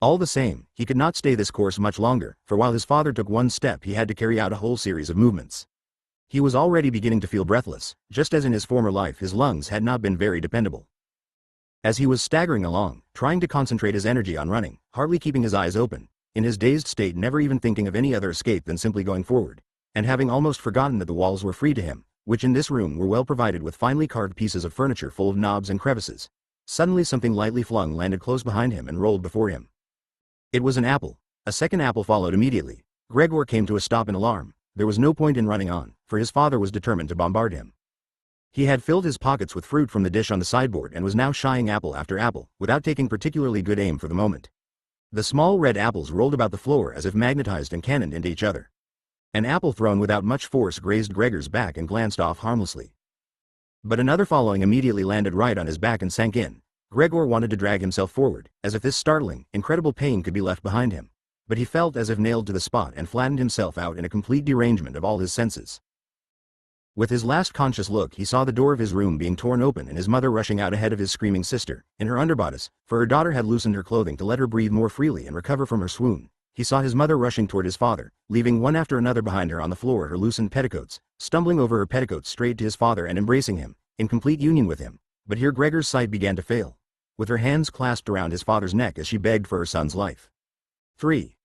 All the same, he could not stay this course much longer, for while his father took one step he had to carry out a whole series of movements. He was already beginning to feel breathless, just as in his former life his lungs had not been very dependable. As he was staggering along, trying to concentrate his energy on running, hardly keeping his eyes open, in his dazed state never even thinking of any other escape than simply going forward, and having almost forgotten that the walls were free to him, which in this room were well provided with finely carved pieces of furniture full of knobs and crevices, suddenly something lightly flung landed close behind him and rolled before him. It was an apple. A second apple followed immediately. Gregor came to a stop in alarm. There was no point in running on, for his father was determined to bombard him. He had filled his pockets with fruit from the dish on the sideboard and was now shying apple after apple, without taking particularly good aim for the moment. The small red apples rolled about the floor as if magnetized and cannoned into each other. An apple thrown without much force grazed Gregor's back and glanced off harmlessly. But another following immediately landed right on his back and sank in. Gregor wanted to drag himself forward, as if this startling, incredible pain could be left behind him. But he felt as if nailed to the spot and flattened himself out in a complete derangement of all his senses. With his last conscious look he saw the door of his room being torn open and his mother rushing out ahead of his screaming sister, in her underbodice, for her daughter had loosened her clothing to let her breathe more freely and recover from her swoon. He saw his mother rushing toward his father, leaving one after another behind her on the floor her loosened petticoats, stumbling over her petticoats straight to his father and embracing him, in complete union with him. But here Gregor's sight began to fail. with her hands clasped around his father's neck as she begged for her son's life. 3.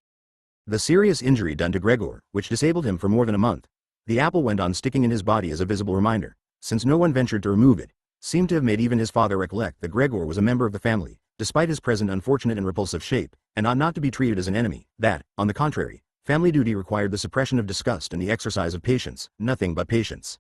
The serious injury done to Gregor, which disabled him for more than a month. The apple went on sticking in his body as a visible reminder, since no one ventured to remove it, seemed to have made even his father recollect that Gregor was a member of the family, despite his present unfortunate and repulsive shape, and ought not to be treated as an enemy, that, on the contrary, family duty required the suppression of disgust and the exercise of patience, nothing but patience.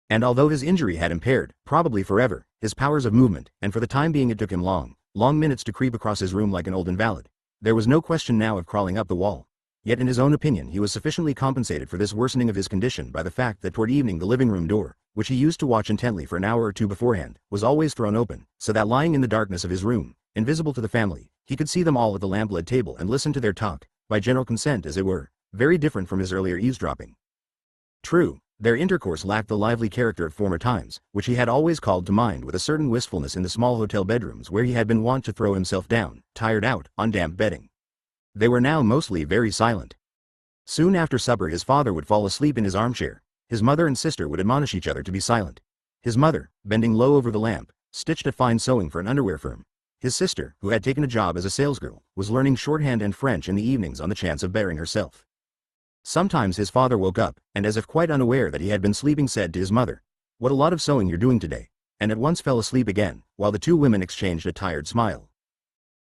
And although his injury had impaired, probably forever, his powers of movement, and for the time being it took him long minutes to creep across his room like an old invalid, there was no question now of crawling up the wall. Yet in his own opinion he was sufficiently compensated for this worsening of his condition by the fact that toward evening the living room door, which he used to watch intently for an hour or two beforehand, was always thrown open, so that lying in the darkness of his room, invisible to the family, he could see them all at the lamp-lit table and listen to their talk, by general consent as it were, very different from his earlier eavesdropping. True, their intercourse lacked the lively character of former times, which he had always called to mind with a certain wistfulness in the small hotel bedrooms where he had been wont to throw himself down, tired out, on damp bedding. They were now mostly very silent. Soon after supper his father would fall asleep in his armchair. His mother and sister would admonish each other to be silent. His mother, bending low over the lamp, stitched at fine sewing for an underwear firm. His sister, who had taken a job as a salesgirl, was learning shorthand and French in the evenings on the chance of bettering herself. Sometimes his father woke up, and as if quite unaware that he had been sleeping said to his mother, "What a lot of sewing you're doing today," and at once fell asleep again, while the two women exchanged a tired smile.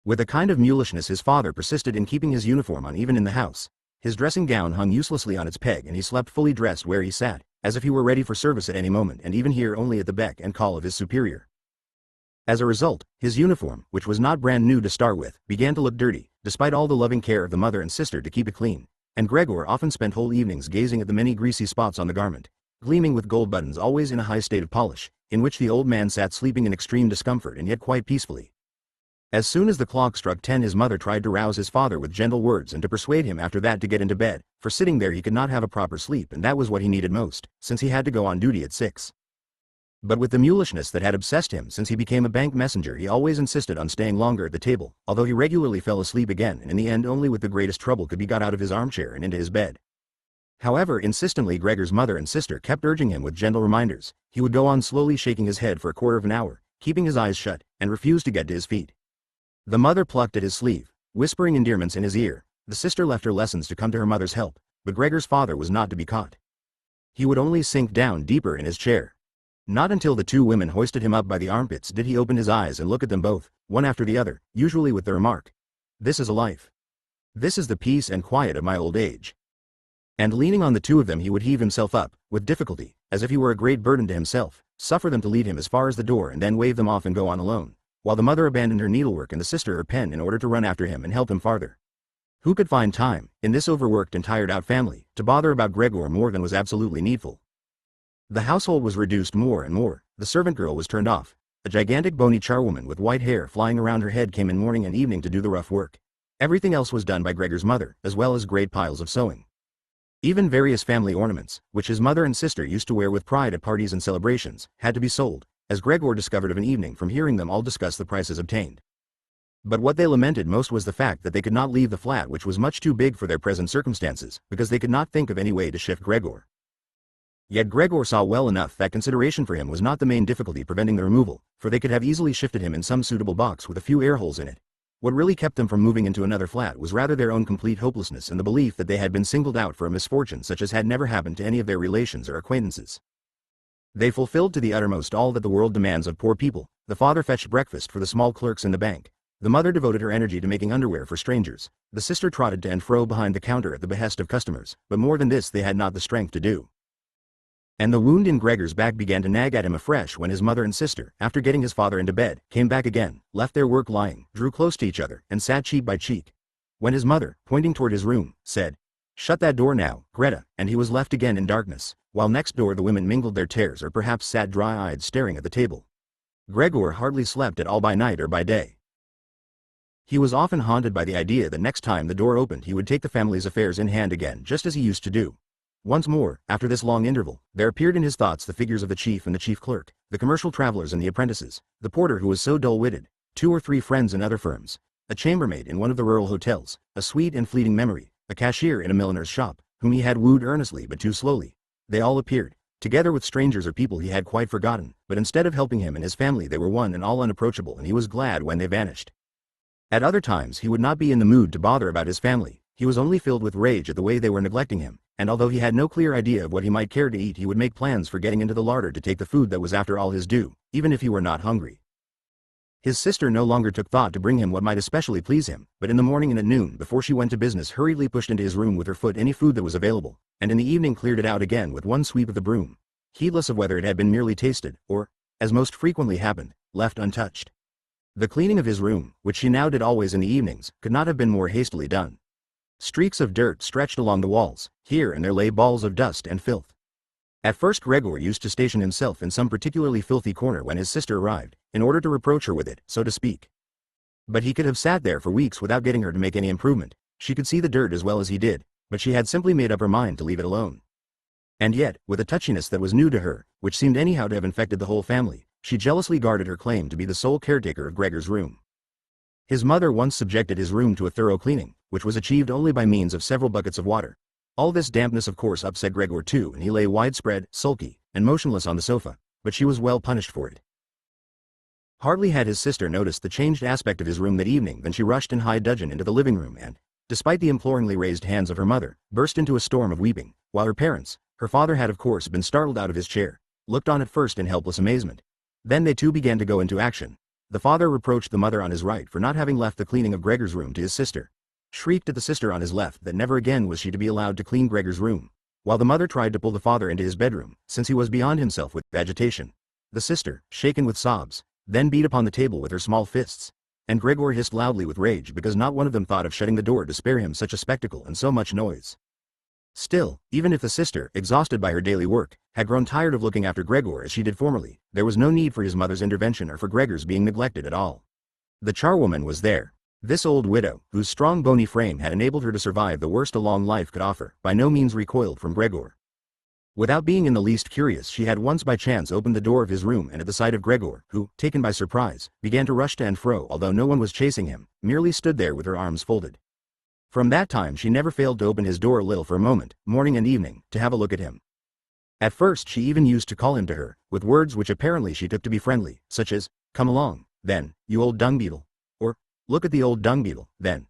With a kind of mulishness his father persisted in keeping his uniform on even in the house. His dressing gown hung uselessly on its peg and he slept fully dressed where he sat, as if he were ready for service at any moment and even here only at the beck and call of his superior. As a result, his uniform, which was not brand new to start with, began to look dirty, despite all the loving care of the mother and sister to keep it clean, and Gregor often spent whole evenings gazing at the many greasy spots on the garment, gleaming with gold buttons always in a high state of polish, in which the old man sat sleeping in extreme discomfort and yet quite peacefully. As soon as the clock struck 10 his mother tried to rouse his father with gentle words and to persuade him after that to get into bed, for sitting there he could not have a proper sleep and that was what he needed most, since he had to go on duty at 6. But with the mulishness that had obsessed him since he became a bank messenger he always insisted on staying longer at the table, although he regularly fell asleep again and in the end only with the greatest trouble could be got out of his armchair and into his bed. However insistently Gregor's mother and sister kept urging him with gentle reminders, he would go on slowly shaking his head for a quarter of an hour, keeping his eyes shut, and refused to get to his feet. The mother plucked at his sleeve, whispering endearments in his ear. The sister left her lessons to come to her mother's help, but Gregor's father was not to be caught. He would only sink down deeper in his chair. Not until the two women hoisted him up by the armpits did he open his eyes and look at them both, one after the other, usually with the remark, "This is a life. This is the peace and quiet of my old age." And leaning on the two of them he would heave himself up, with difficulty, as if he were a great burden to himself, suffer them to lead him as far as the door and then wave them off and go on alone, while the mother abandoned her needlework and the sister her pen in order to run after him and help him farther. Who could find time, in this overworked and tired-out family, to bother about Gregor more than was absolutely needful? The household was reduced more and more, the servant girl was turned off. A gigantic bony charwoman with white hair flying around her head came in morning and evening to do the rough work. Everything else was done by Gregor's mother, as well as great piles of sewing. Even various family ornaments, which his mother and sister used to wear with pride at parties and celebrations, had to be sold, as Gregor discovered of an evening from hearing them all discuss the prices obtained. But what they lamented most was the fact that they could not leave the flat, which was much too big for their present circumstances, because they could not think of any way to shift Gregor. Yet Gregor saw well enough that consideration for him was not the main difficulty preventing the removal, for they could have easily shifted him in some suitable box with a few air holes in it. What really kept them from moving into another flat was rather their own complete hopelessness and the belief that they had been singled out for a misfortune such as had never happened to any of their relations or acquaintances. They fulfilled to the uttermost all that the world demands of poor people. The father fetched breakfast for the small clerks in the bank. The mother devoted her energy to making underwear for strangers. The sister trotted to and fro behind the counter at the behest of customers, but more than this they had not the strength to do. And the wound in Gregor's back began to nag at him afresh when his mother and sister, after getting his father into bed, came back again, left their work lying, drew close to each other, and sat cheek by cheek. When his mother, pointing toward his room, said, "Shut that door now, Greta," and he was left again in darkness, while next door the women mingled their tears or perhaps sat dry-eyed staring at the table. Gregor hardly slept at all by night or by day. He was often haunted by the idea that next time the door opened he would take the family's affairs in hand again just as he used to do. Once more, after this long interval, there appeared in his thoughts the figures of the chief and the chief clerk, the commercial travelers and the apprentices, the porter who was so dull-witted, 2 or 3 friends in other firms, a chambermaid in one of the rural hotels, a sweet and fleeting memory, a cashier in a milliner's shop, whom he had wooed earnestly but too slowly. They all appeared, together with strangers or people he had quite forgotten, but instead of helping him and his family they were one and all unapproachable, and he was glad when they vanished. At other times he would not be in the mood to bother about his family, he was only filled with rage at the way they were neglecting him, and although he had no clear idea of what he might care to eat, he would make plans for getting into the larder to take the food that was after all his due, even if he were not hungry. His sister no longer took thought to bring him what might especially please him, but in the morning and at noon before she went to business hurriedly pushed into his room with her foot any food that was available, and in the evening cleared it out again with one sweep of the broom, heedless of whether it had been merely tasted, or, as most frequently happened, left untouched. The cleaning of his room, which she now did always in the evenings, could not have been more hastily done. Streaks of dirt stretched along the walls, here and there lay balls of dust and filth. At first Gregor used to station himself in some particularly filthy corner when his sister arrived, in order to reproach her with it, so to speak. But he could have sat there for weeks without getting her to make any improvement. She could see the dirt as well as he did, but she had simply made up her mind to leave it alone. And yet, with a touchiness that was new to her, which seemed anyhow to have infected the whole family, she jealously guarded her claim to be the sole caretaker of Gregor's room. His mother once subjected his room to a thorough cleaning, which was achieved only by means of several buckets of water. All this dampness of course upset Gregor too, and he lay widespread, sulky, and motionless on the sofa, but she was well punished for it. Hardly had his sister noticed the changed aspect of his room that evening than she rushed in high dudgeon into the living room and, despite the imploringly raised hands of her mother, burst into a storm of weeping, while her parents, her father had of course been startled out of his chair, looked on at first in helpless amazement. Then they too began to go into action. The father reproached the mother on his right for not having left the cleaning of Gregor's room to his sister, shrieked at the sister on his left that never again was she to be allowed to clean Gregor's room, while the mother tried to pull the father into his bedroom, since he was beyond himself with agitation. The sister, shaken with sobs, then beat upon the table with her small fists, and Gregor hissed loudly with rage because not one of them thought of shutting the door to spare him such a spectacle and so much noise. Still, even if the sister, exhausted by her daily work, had grown tired of looking after Gregor as she did formerly, there was no need for his mother's intervention or for Gregor's being neglected at all. The charwoman was there. This old widow, whose strong bony frame had enabled her to survive the worst a long life could offer, by no means recoiled from Gregor. Without being in the least curious, she had once by chance opened the door of his room, and at the sight of Gregor, who, taken by surprise, began to rush to and fro although no one was chasing him, merely stood there with her arms folded. From that time she never failed to open his door a little for a moment, morning and evening, to have a look at him. At first she even used to call him to her, with words which apparently she took to be friendly, such as, "Come along, then, you old dung beetle," or, "Look at the old dung beetle, then."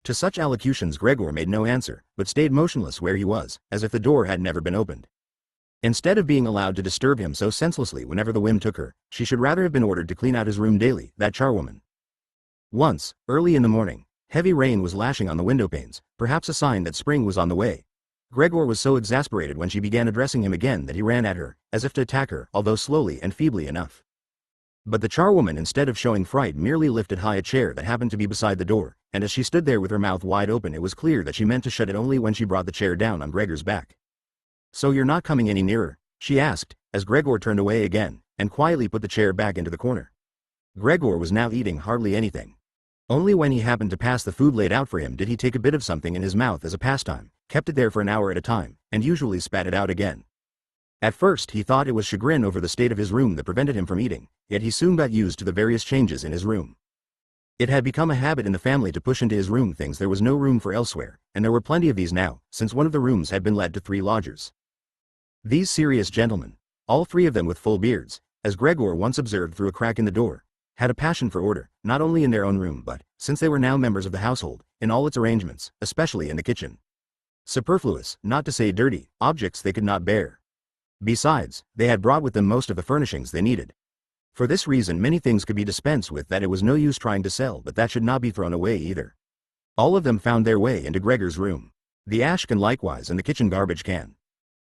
To such allocutions Gregor made no answer, but stayed motionless where he was, as if the door had never been opened. Instead of being allowed to disturb him so senselessly whenever the whim took her, she should rather have been ordered to clean out his room daily, that charwoman. Once, early in the morning, heavy rain was lashing on the window panes, perhaps a sign that spring was on the way. Gregor was so exasperated when she began addressing him again that he ran at her, as if to attack her, although slowly and feebly enough. But the charwoman, instead of showing fright, merely lifted high a chair that happened to be beside the door, and as she stood there with her mouth wide open it was clear that she meant to shut it only when she brought the chair down on Gregor's back. "So you're not coming any nearer?" she asked, as Gregor turned away again, and quietly put the chair back into the corner. Gregor was now eating hardly anything. Only when he happened to pass the food laid out for him did he take a bit of something in his mouth as a pastime, kept it there for an hour at a time, and usually spat it out again. At first he thought it was chagrin over the state of his room that prevented him from eating, yet he soon got used to the various changes in his room. It had become a habit in the family to push into his room things there was no room for elsewhere, and there were plenty of these now, since one of the rooms had been let to 3 lodgers. These serious gentlemen, all 3 of them with full beards, as Gregor once observed through a crack in the door, had a passion for order, not only in their own room but, since they were now members of the household, in all its arrangements, especially in the kitchen. Superfluous, not to say dirty, objects they could not bear. Besides, they had brought with them most of the furnishings they needed. For this reason many things could be dispensed with that it was no use trying to sell, but that should not be thrown away either. All of them found their way into Gregor's room. The ash can likewise, and the kitchen garbage can.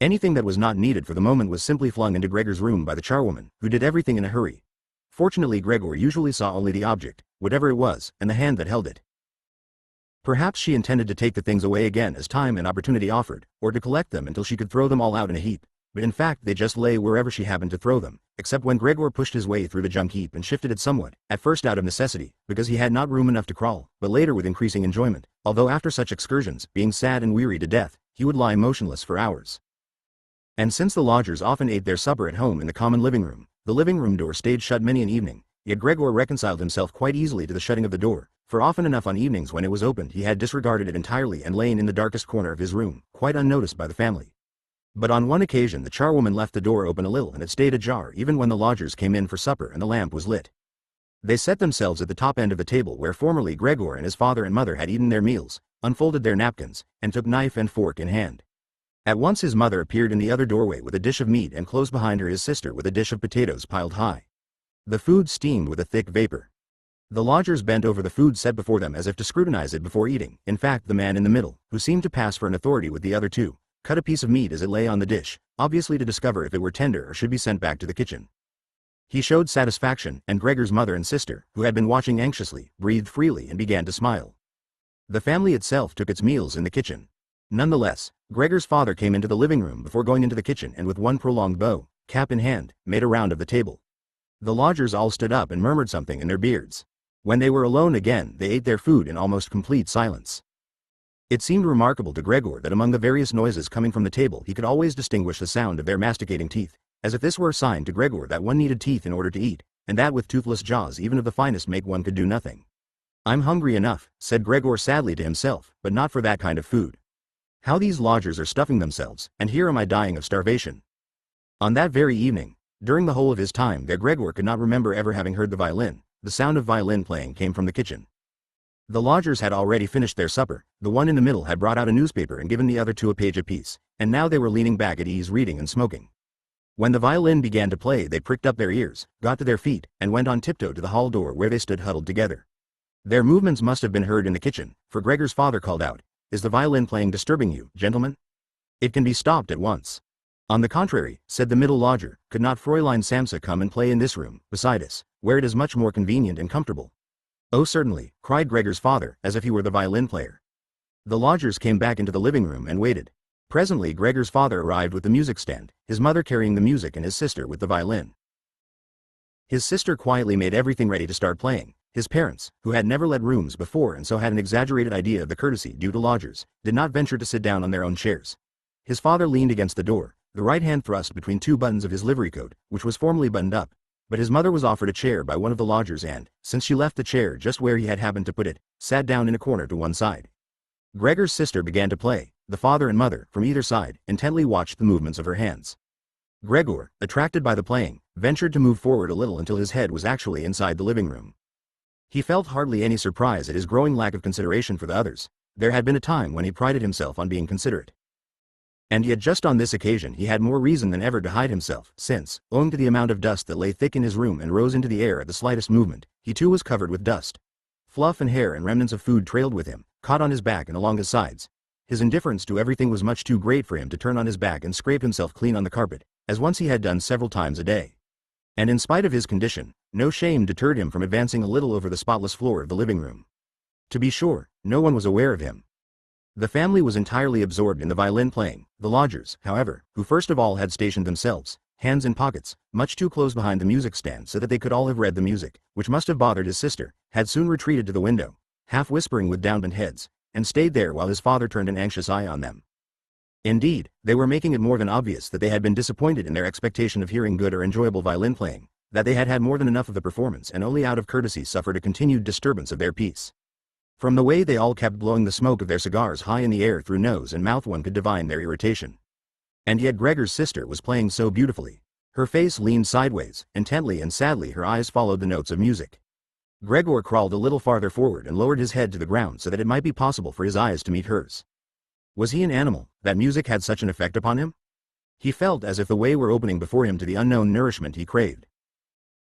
Anything that was not needed for the moment was simply flung into Gregor's room by the charwoman, who did everything in a hurry. Fortunately Gregor usually saw only the object, whatever it was, and the hand that held it. Perhaps she intended to take the things away again as time and opportunity offered, or to collect them until she could throw them all out in a heap, but in fact they just lay wherever she happened to throw them, except when Gregor pushed his way through the junk heap and shifted it somewhat, at first out of necessity, because he had not room enough to crawl, but later with increasing enjoyment, although after such excursions, being sad and weary to death, he would lie motionless for hours. And since the lodgers often ate their supper at home in the common living room, the living room door stayed shut many an evening, yet Gregor reconciled himself quite easily to the shutting of the door, for often enough on evenings when it was opened he had disregarded it entirely and lain in the darkest corner of his room, quite unnoticed by the family. But on one occasion the charwoman left the door open a little and it stayed ajar even when the lodgers came in for supper and the lamp was lit. They set themselves at the top end of the table where formerly Gregor and his father and mother had eaten their meals, unfolded their napkins, and took knife and fork in hand. At once his mother appeared in the other doorway with a dish of meat and close behind her his sister with a dish of potatoes piled high. The food steamed with a thick vapor. The lodgers bent over the food set before them as if to scrutinize it before eating. In fact, the man in the middle, who seemed to pass for an authority with the other two, cut a piece of meat as it lay on the dish, obviously to discover if it were tender or should be sent back to the kitchen. He showed satisfaction, and Gregor's mother and sister, who had been watching anxiously, breathed freely and began to smile. The family itself took its meals in the kitchen. Nonetheless, Gregor's father came into the living room before going into the kitchen and with one prolonged bow, cap in hand, made a round of the table. The lodgers all stood up and murmured something in their beards. When they were alone again, they ate their food in almost complete silence. It seemed remarkable to Gregor that among the various noises coming from the table he could always distinguish the sound of their masticating teeth, as if this were a sign to Gregor that one needed teeth in order to eat, and that with toothless jaws even of the finest make one could do nothing. "I'm hungry enough," said Gregor sadly to himself, "but not for that kind of food. How these lodgers are stuffing themselves, and here am I dying of starvation." On that very evening, during the whole of his time there, Gregor could not remember ever having heard the violin. The sound of violin playing came from the kitchen. The lodgers had already finished their supper, the one in the middle had brought out a newspaper and given the other two a page apiece, and now they were leaning back at ease reading and smoking. When the violin began to play they pricked up their ears, got to their feet, and went on tiptoe to the hall door where they stood huddled together. Their movements must have been heard in the kitchen, for Gregor's father called out, "Is the violin playing disturbing you, gentlemen? It can be stopped at once." "On the contrary," said the middle lodger, "could not Fräulein Samsa come and play in this room, beside us, where it is much more convenient and comfortable?" "Oh certainly," cried Gregor's father, as if he were the violin player. The lodgers came back into the living room and waited. Presently Gregor's father arrived with the music stand, his mother carrying the music and his sister with the violin. His sister quietly made everything ready to start playing. His parents, who had never let rooms before and so had an exaggerated idea of the courtesy due to lodgers, did not venture to sit down on their own chairs. His father leaned against the door, the right hand thrust between two buttons of his livery coat, which was formally buttoned up, but his mother was offered a chair by one of the lodgers and, since she left the chair just where he had happened to put it, sat down in a corner to one side. Gregor's sister began to play. The father and mother, from either side, intently watched the movements of her hands. Gregor, attracted by the playing, ventured to move forward a little until his head was actually inside the living room. He felt hardly any surprise at his growing lack of consideration for the others. There had been a time when he prided himself on being considerate. And yet just on this occasion he had more reason than ever to hide himself, since, owing to the amount of dust that lay thick in his room and rose into the air at the slightest movement, he too was covered with dust. Fluff and hair and remnants of food trailed with him, caught on his back and along his sides. His indifference to everything was much too great for him to turn on his back and scrape himself clean on the carpet, as once he had done several times a day. And in spite of his condition, no shame deterred him from advancing a little over the spotless floor of the living room. To be sure, no one was aware of him. The family was entirely absorbed in the violin playing. The lodgers, however, who first of all had stationed themselves, hands in pockets, much too close behind the music stand so that they could all have read the music, which must have bothered his sister, had soon retreated to the window, half whispering with downbent heads, and stayed there while his father turned an anxious eye on them. Indeed, they were making it more than obvious that they had been disappointed in their expectation of hearing good or enjoyable violin playing, that they had had more than enough of the performance and only out of courtesy suffered a continued disturbance of their peace. From the way they all kept blowing the smoke of their cigars high in the air through nose and mouth one could divine their irritation. And yet Gregor's sister was playing so beautifully. Her face leaned sideways, intently and sadly her eyes followed the notes of music. Gregor crawled a little farther forward and lowered his head to the ground so that it might be possible for his eyes to meet hers. Was he an animal, that music had such an effect upon him? He felt as if the way were opening before him to the unknown nourishment he craved.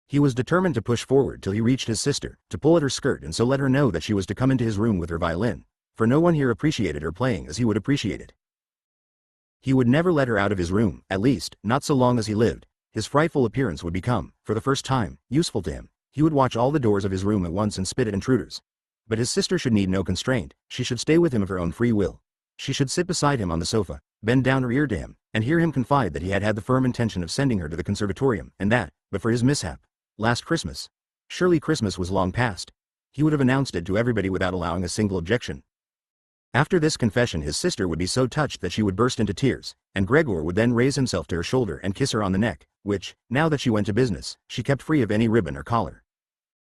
He was determined to push forward till he reached his sister, to pull at her skirt and so let her know that she was to come into his room with her violin, for no one here appreciated her playing as he would appreciate it. He would never let her out of his room, at least, not so long as he lived. His frightful appearance would become, for the first time, useful to him. He would watch all the doors of his room at once and spit at intruders. But his sister should need no constraint, she should stay with him of her own free will. She should sit beside him on the sofa, bend down her ear to him, and hear him confide that he had had the firm intention of sending her to the conservatorium, and that, but for his mishap, last Christmas. Surely Christmas was long past. He would have announced it to everybody without allowing a single objection. After this confession his sister would be so touched that she would burst into tears, and Gregor would then raise himself to her shoulder and kiss her on the neck, which, now that she went to business, she kept free of any ribbon or collar.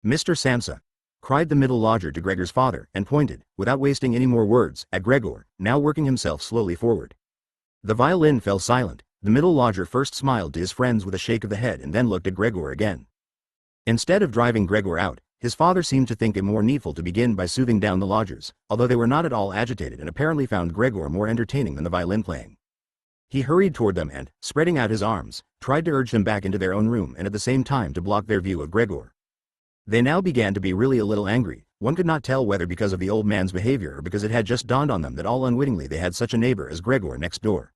"Mr. Samsa," cried the middle lodger to Gregor's father, and pointed, without wasting any more words, at Gregor, now working himself slowly forward. The violin fell silent. The middle lodger first smiled to his friends with a shake of the head and then looked at Gregor again. Instead of driving Gregor out, his father seemed to think it more needful to begin by soothing down the lodgers, although they were not at all agitated and apparently found Gregor more entertaining than the violin playing. He hurried toward them and, spreading out his arms, tried to urge them back into their own room and at the same time to block their view of Gregor. They now began to be really a little angry. One could not tell whether because of the old man's behavior or because it had just dawned on them that all unwittingly they had such a neighbor as Gregor next door.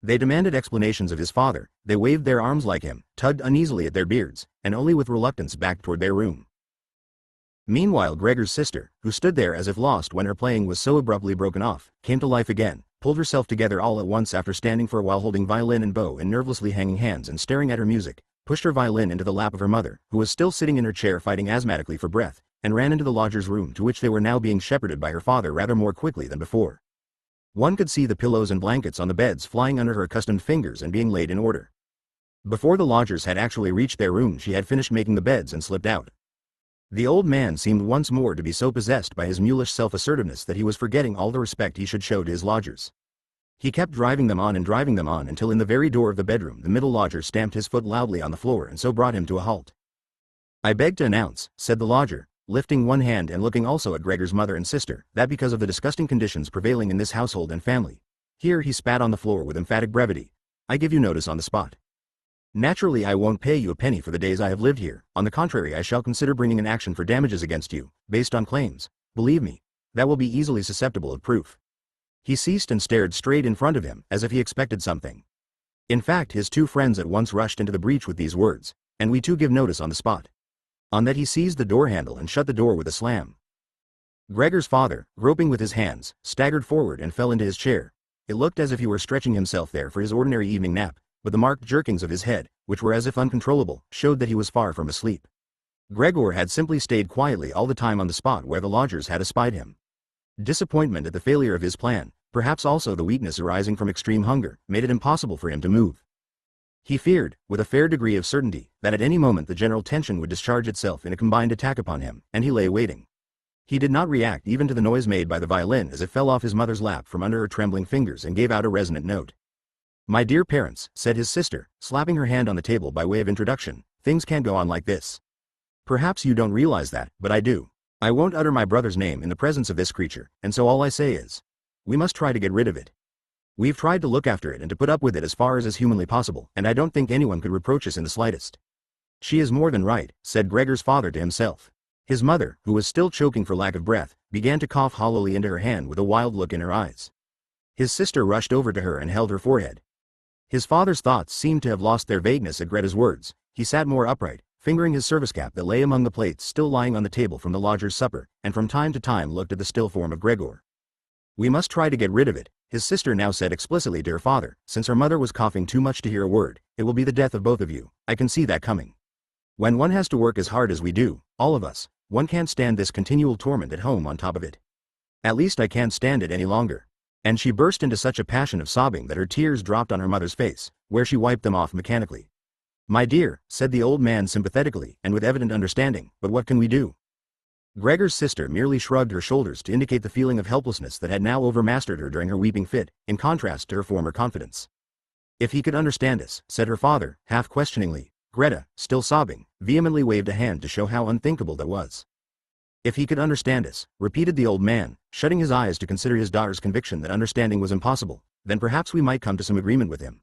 They demanded explanations of his father, they waved their arms like him, tugged uneasily at their beards, and only with reluctance backed toward their room. Meanwhile Gregor's sister, who stood there as if lost when her playing was so abruptly broken off, came to life again, pulled herself together all at once after standing for a while holding violin and bow in nervously hanging hands and staring at her music, pushed her violin into the lap of her mother, who was still sitting in her chair fighting asthmatically for breath, and ran into the lodger's room to which they were now being shepherded by her father rather more quickly than before. One could see the pillows and blankets on the beds flying under her accustomed fingers and being laid in order. Before the lodgers had actually reached their room she had finished making the beds and slipped out. The old man seemed once more to be so possessed by his mulish self-assertiveness that he was forgetting all the respect he should show to his lodgers. He kept driving them on until in the very door of the bedroom the middle lodger stamped his foot loudly on the floor and so brought him to a halt. "I beg to announce," said the lodger, lifting one hand and looking also at Gregor's mother and sister, "that because of the disgusting conditions prevailing in this household and family," here he spat on the floor with emphatic brevity, "I give you notice on the spot. Naturally I won't pay you a penny for the days I have lived here, on the contrary I shall consider bringing an action for damages against you, based on claims, believe me, that will be easily susceptible of proof." He ceased and stared straight in front of him, as if he expected something. In fact his two friends at once rushed into the breach with these words, "And we too give notice on the spot." On that he seized the door handle and shut the door with a slam. Gregor's father, groping with his hands, staggered forward and fell into his chair. It looked as if he were stretching himself there for his ordinary evening nap, but the marked jerkings of his head, which were as if uncontrollable, showed that he was far from asleep. Gregor had simply stayed quietly all the time on the spot where the lodgers had espied him. Disappointment at the failure of his plan, perhaps also the weakness arising from extreme hunger, made it impossible for him to move. He feared, with a fair degree of certainty, that at any moment the general tension would discharge itself in a combined attack upon him, and he lay waiting. He did not react even to the noise made by the violin as it fell off his mother's lap from under her trembling fingers and gave out a resonant note. "My dear parents," said his sister, slapping her hand on the table by way of introduction, "things can't go on like this. Perhaps you don't realize that, but I do. I won't utter my brother's name in the presence of this creature, and so all I say is, we must try to get rid of it. We've tried to look after it and to put up with it as far as is humanly possible, and I don't think anyone could reproach us in the slightest." "She is more than right," said Gregor's father to himself. His mother, who was still choking for lack of breath, began to cough hollowly into her hand with a wild look in her eyes. His sister rushed over to her and held her forehead. His father's thoughts seemed to have lost their vagueness at Greta's words. He sat more upright, fingering his service cap that lay among the plates still lying on the table from the lodger's supper, and from time to time looked at the still form of Gregor. "We must try to get rid of it," his sister now said explicitly to her father, since her mother was coughing too much to hear a word. "It will be the death of both of you, I can see that coming. When one has to work as hard as we do, all of us, one can't stand this continual torment at home on top of it. At least I can't stand it any longer." And she burst into such a passion of sobbing that her tears dropped on her mother's face, where she wiped them off mechanically. "My dear," said the old man sympathetically and with evident understanding, "but what can we do?" Gregor's sister merely shrugged her shoulders to indicate the feeling of helplessness that had now overmastered her during her weeping fit, in contrast to her former confidence. "If he could understand us," said her father, half questioningly. Greta, still sobbing, vehemently waved a hand to show how unthinkable that was. "If he could understand us," repeated the old man, shutting his eyes to consider his daughter's conviction that understanding was impossible, "then perhaps we might come to some agreement with him.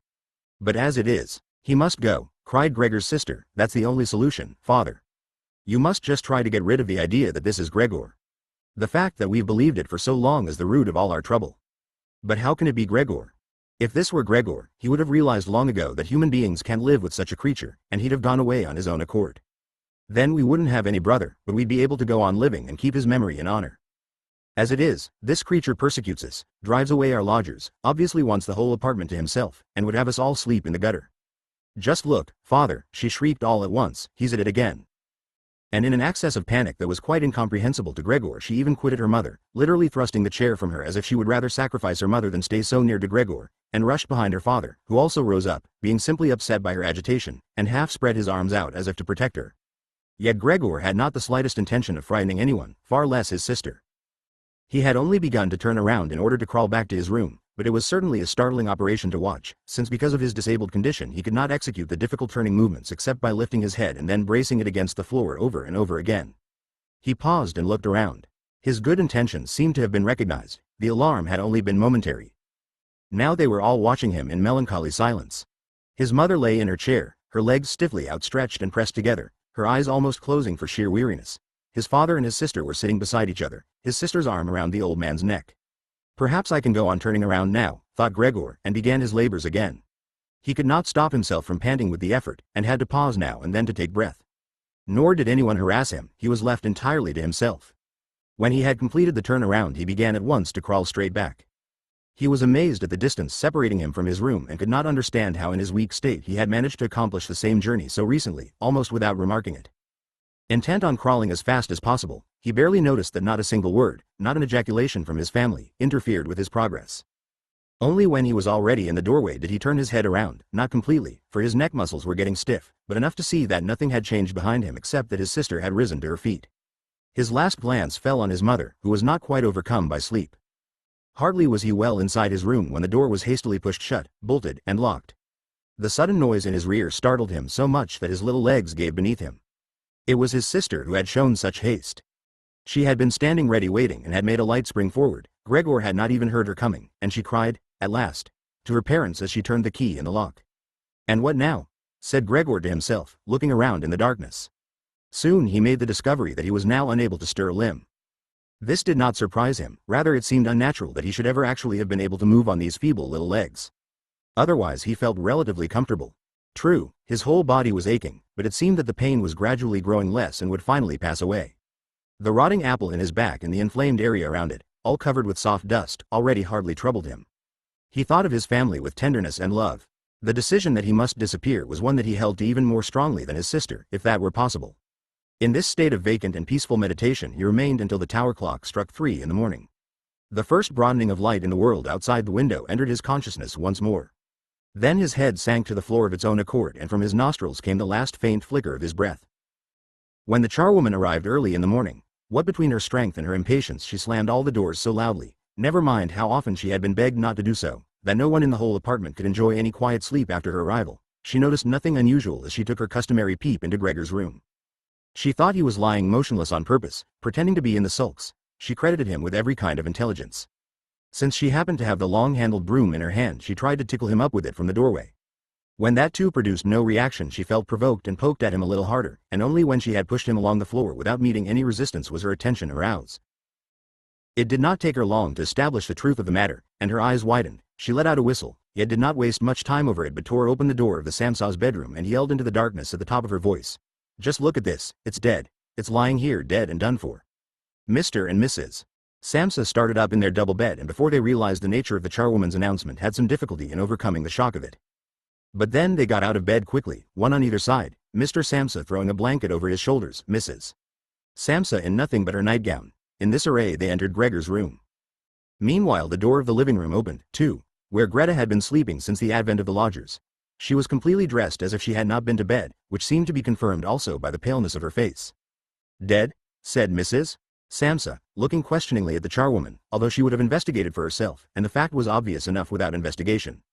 But as it is, he must go," cried Gregor's sister. "That's the only solution, father. You must just try to get rid of the idea that this is Gregor. The fact that we've believed it for so long is the root of all our trouble. But how can it be Gregor? If this were Gregor, he would have realized long ago that human beings can't live with such a creature, and he'd have gone away on his own accord. Then we wouldn't have any brother, but we'd be able to go on living and keep his memory in honor. As it is, this creature persecutes us, drives away our lodgers, obviously wants the whole apartment to himself, and would have us all sleep in the gutter. Just look, father," she shrieked all at once, "he's at it again." And in an access of panic that was quite incomprehensible to Gregor she even quitted her mother, literally thrusting the chair from her as if she would rather sacrifice her mother than stay so near to Gregor, and rushed behind her father, who also rose up, being simply upset by her agitation, and half spread his arms out as if to protect her. Yet Gregor had not the slightest intention of frightening anyone, far less his sister. He had only begun to turn around in order to crawl back to his room, but it was certainly a startling operation to watch, since because of his disabled condition he could not execute the difficult turning movements except by lifting his head and then bracing it against the floor over and over again. He paused and looked around. His good intentions seemed to have been recognized. The alarm had only been momentary. Now they were all watching him in melancholy silence. His mother lay in her chair, her legs stiffly outstretched and pressed together, her eyes almost closing for sheer weariness. His father and his sister were sitting beside each other, his sister's arm around the old man's neck. Perhaps I can go on turning around now, thought Gregor, and began his labors again. He could not stop himself from panting with the effort, and had to pause now and then to take breath. Nor did anyone harass him, he was left entirely to himself. When he had completed the turn around he began at once to crawl straight back. He was amazed at the distance separating him from his room and could not understand how in his weak state he had managed to accomplish the same journey so recently, almost without remarking it. Intent on crawling as fast as possible, he barely noticed that not a single word, not an ejaculation from his family, interfered with his progress. Only when he was already in the doorway did he turn his head around, not completely, for his neck muscles were getting stiff, but enough to see that nothing had changed behind him except that his sister had risen to her feet. His last glance fell on his mother, who was not quite overcome by sleep. Hardly was he well inside his room when the door was hastily pushed shut, bolted, and locked. The sudden noise in his rear startled him so much that his little legs gave beneath him. It was his sister who had shown such haste. She had been standing ready waiting and had made a light spring forward. Gregor had not even heard her coming, and she cried, at last, to her parents as she turned the key in the lock. "And what now?" said Gregor to himself, looking around in the darkness. Soon he made the discovery that he was now unable to stir a limb. This did not surprise him, rather it seemed unnatural that he should ever actually have been able to move on these feeble little legs. Otherwise he felt relatively comfortable. True, his whole body was aching, but it seemed that the pain was gradually growing less and would finally pass away. The rotting apple in his back and the inflamed area around it, all covered with soft dust, already hardly troubled him. He thought of his family with tenderness and love. The decision that he must disappear was one that he held to even more strongly than his sister, if that were possible. In this state of vacant and peaceful meditation he remained until the tower clock struck 3 in the morning. The first broadening of light in the world outside the window entered his consciousness once more. Then his head sank to the floor of its own accord and from his nostrils came the last faint flicker of his breath. When the charwoman arrived early in the morning, what between her strength and her impatience she slammed all the doors so loudly, never mind how often she had been begged not to do so, that no one in the whole apartment could enjoy any quiet sleep after her arrival. She noticed nothing unusual as she took her customary peep into Gregor's room. She thought he was lying motionless on purpose, pretending to be in the sulks. She credited him with every kind of intelligence. Since she happened to have the long-handled broom in her hand she tried to tickle him up with it from the doorway. When that too produced no reaction she felt provoked and poked at him a little harder, and only when she had pushed him along the floor without meeting any resistance was her attention aroused. It did not take her long to establish the truth of the matter, and her eyes widened. She let out a whistle, yet did not waste much time over it but tore open the door of the Samsa's bedroom and yelled into the darkness at the top of her voice. "Just look at this, it's dead. It's lying here dead and done for. Mr. and Mrs. Samsa started up in their double bed and before they realized the nature of the charwoman's announcement had some difficulty in overcoming the shock of it. But then they got out of bed quickly, one on either side, Mr. Samsa throwing a blanket over his shoulders, Mrs. Samsa in nothing but her nightgown. In this array they entered Gregor's room. Meanwhile the door of the living room opened, too, where Greta had been sleeping since the advent of the lodgers. She was completely dressed as if she had not been to bed, which seemed to be confirmed also by the paleness of her face. "Dead?" said Mrs. Samsa, looking questioningly at the charwoman, although she would have investigated for herself, and the fact was obvious enough without investigation.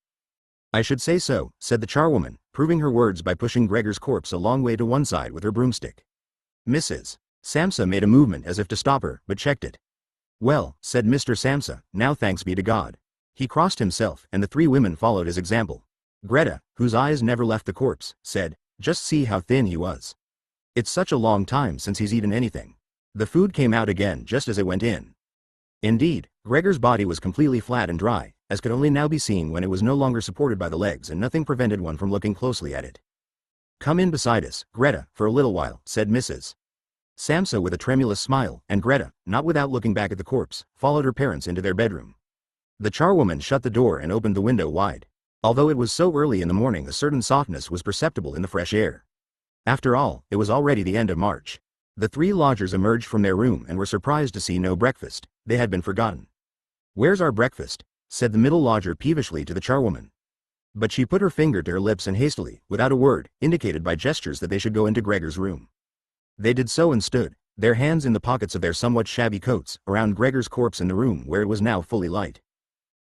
"I should say so," said the charwoman, proving her words by pushing Gregor's corpse a long way to one side with her broomstick. Mrs. Samsa made a movement as if to stop her, but checked it. "Well," said Mr. Samsa, "now thanks be to God." He crossed himself, and the three women followed his example. Greta, whose eyes never left the corpse, said, "Just see how thin he was. It's such a long time since he's eaten anything." The food came out again just as it went in. Indeed, Gregor's body was completely flat and dry, as could only now be seen when it was no longer supported by the legs and nothing prevented one from looking closely at it. "Come in beside us, Greta, for a little while," said Mrs. Samsa with a tremulous smile, and Greta, not without looking back at the corpse, followed her parents into their bedroom. The charwoman shut the door and opened the window wide. Although it was so early in the morning a certain softness was perceptible in the fresh air. After all, it was already the end of March. The three lodgers emerged from their room and were surprised to see no breakfast. They had been forgotten. "Where's our breakfast?" said the middle lodger peevishly to the charwoman. But she put her finger to her lips and hastily, without a word, indicated by gestures that they should go into Gregor's room. They did so and stood, their hands in the pockets of their somewhat shabby coats, around Gregor's corpse in the room where it was now fully light.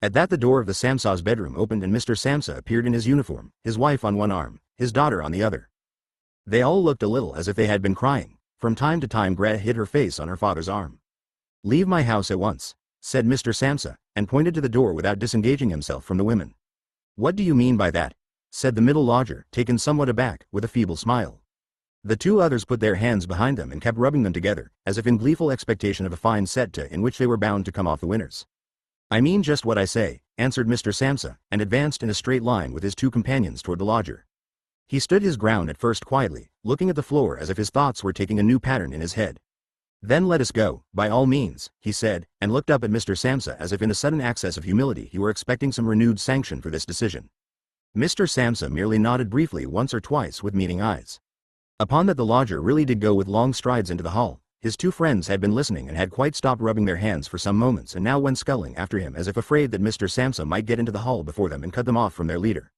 At that the door of the Samsa's bedroom opened and Mr. Samsa appeared in his uniform, his wife on one arm, his daughter on the other. They all looked a little as if they had been crying. From time to time Greta hid her face on her father's arm. "Leave my house at once," said Mr. Samsa, and pointed to the door without disengaging himself from the women. "What do you mean by that?" said the middle lodger, taken somewhat aback, with a feeble smile. The two others put their hands behind them and kept rubbing them together, as if in gleeful expectation of a fine set-to in which they were bound to come off the winners. "I mean just what I say," answered Mr. Samsa, and advanced in a straight line with his two companions toward the lodger. He stood his ground at first quietly, looking at the floor as if his thoughts were taking a new pattern in his head. "Then let us go, by all means," he said, and looked up at Mr. Samsa as if in a sudden access of humility he were expecting some renewed sanction for this decision. Mr. Samsa merely nodded briefly once or twice with meaning eyes. Upon that the lodger really did go with long strides into the hall. His two friends had been listening and had quite stopped rubbing their hands for some moments and now went sculling after him as if afraid that Mr. Samsa might get into the hall before them and cut them off from their leader.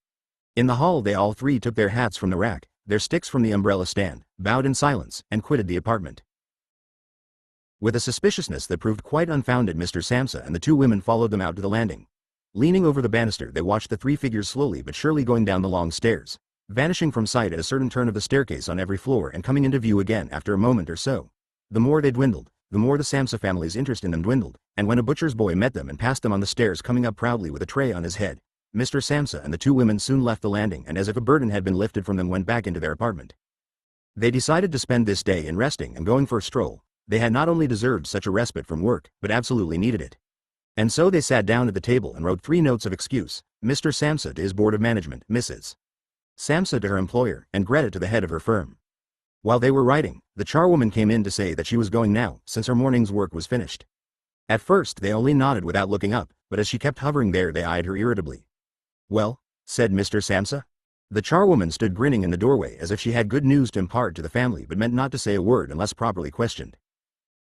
In the hall they all three took their hats from the rack, their sticks from the umbrella stand, bowed in silence, and quitted the apartment. With a suspiciousness that proved quite unfounded, Mr. Samsa and the two women followed them out to the landing. Leaning over the banister they watched the three figures slowly but surely going down the long stairs, vanishing from sight at a certain turn of the staircase on every floor and coming into view again after a moment or so. The more they dwindled, the more the Samsa family's interest in them dwindled, and when a butcher's boy met them and passed them on the stairs coming up proudly with a tray on his head, Mr. Samsa and the two women soon left the landing and as if a burden had been lifted from them went back into their apartment. They decided to spend this day in resting and going for a stroll. They had not only deserved such a respite from work, but absolutely needed it. And so they sat down at the table and wrote 3 notes of excuse, Mr. Samsa to his board of management, Mrs. Samsa to her employer, and Greta to the head of her firm. While they were writing, the charwoman came in to say that she was going now, since her morning's work was finished. At first they only nodded without looking up, but as she kept hovering there they eyed her irritably. "Well?" said Mr. Samsa. The charwoman stood grinning in the doorway as if she had good news to impart to the family but meant not to say a word unless properly questioned.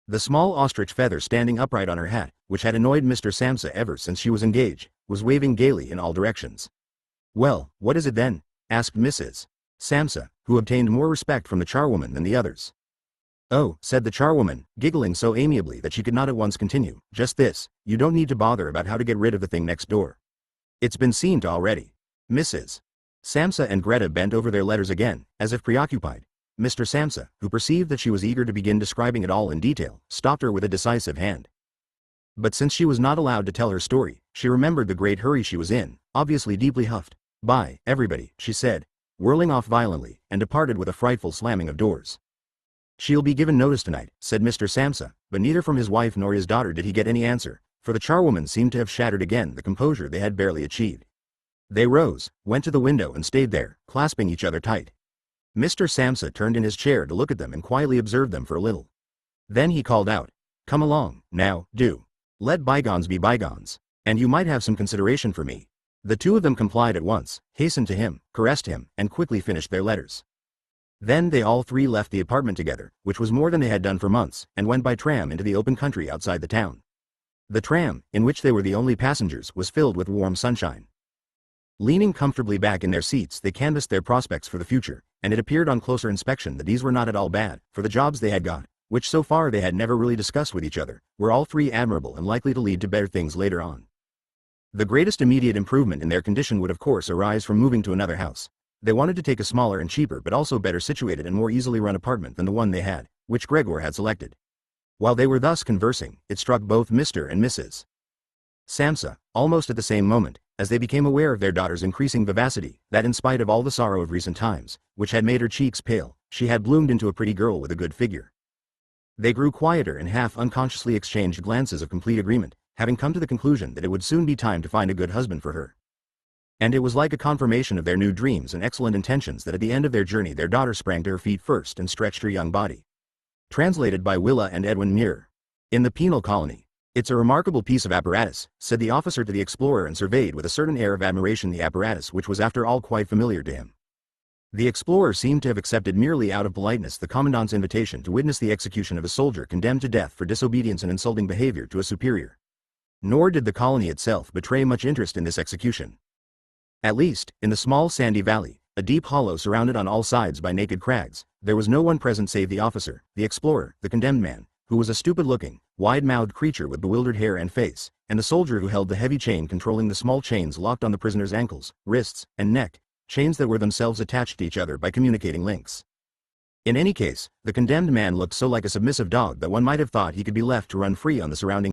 The small ostrich feather standing upright on her hat, which had annoyed Mr. Samsa ever since she was engaged, was waving gaily in all directions. "Well, what is it then?" asked Mrs. Samsa, who obtained more respect from the charwoman than the others. "Oh," said the charwoman, giggling so amiably that she could not at once continue, "just this, you don't need to bother about how to get rid of the thing next door. It's been seen to already." Mrs. Samsa and Greta bent over their letters again, as if preoccupied. Mr. Samsa, who perceived that she was eager to begin describing it all in detail, stopped her with a decisive hand. But since she was not allowed to tell her story, she remembered the great hurry she was in, obviously deeply huffed. "Bye, everybody," she said, whirling off violently, and departed with a frightful slamming of doors. "She'll be given notice tonight," said Mr. Samsa, but neither from his wife nor his daughter did he get any answer, for the charwoman seemed to have shattered again the composure they had barely achieved. They rose, went to the window and stayed there, clasping each other tight. Mr. Samsa turned in his chair to look at them and quietly observed them for a little. Then he called out, "Come along, now, do. Let bygones be bygones. And you might have some consideration for me." The two of them complied at once, hastened to him, caressed him, and quickly finished their letters. Then they all three left the apartment together, which was more than they had done for months, and went by tram into the open country outside the town. The tram, in which they were the only passengers, was filled with warm sunshine. Leaning comfortably back in their seats they canvassed their prospects for the future, and it appeared on closer inspection that these were not at all bad, for the jobs they had got, which so far they had never really discussed with each other, were all three admirable and likely to lead to better things later on. The greatest immediate improvement in their condition would of course arise from moving to another house. They wanted to take a smaller and cheaper but also better situated and more easily run apartment than the one they had, which Gregor had selected. While they were thus conversing, it struck both Mr. and Mrs. Samsa, almost at the same moment, as they became aware of their daughter's increasing vivacity, that in spite of all the sorrow of recent times, which had made her cheeks pale, she had bloomed into a pretty girl with a good figure. They grew quieter and half unconsciously exchanged glances of complete agreement, having come to the conclusion that it would soon be time to find a good husband for her. And it was like a confirmation of their new dreams and excellent intentions that at the end of their journey their daughter sprang to her feet first and stretched her young body. Translated by Willa and Edwin Muir. In the penal colony. "It's a remarkable piece of apparatus," said the officer to the explorer, and surveyed with a certain air of admiration the apparatus which was after all quite familiar to him. The explorer seemed to have accepted merely out of politeness the commandant's invitation to witness the execution of a soldier condemned to death for disobedience and insulting behavior to a superior. Nor did the colony itself betray much interest in this execution. At least, in the small sandy valley, a deep hollow surrounded on all sides by naked crags, there was no one present save the officer, the explorer, the condemned man, who was a stupid-looking, wide-mouthed creature with bewildered hair and face, and the soldier who held the heavy chain controlling the small chains locked on the prisoner's ankles, wrists, and neck, chains that were themselves attached to each other by communicating links. In any case, the condemned man looked so like a submissive dog that one might have thought he could be left to run free on the surrounding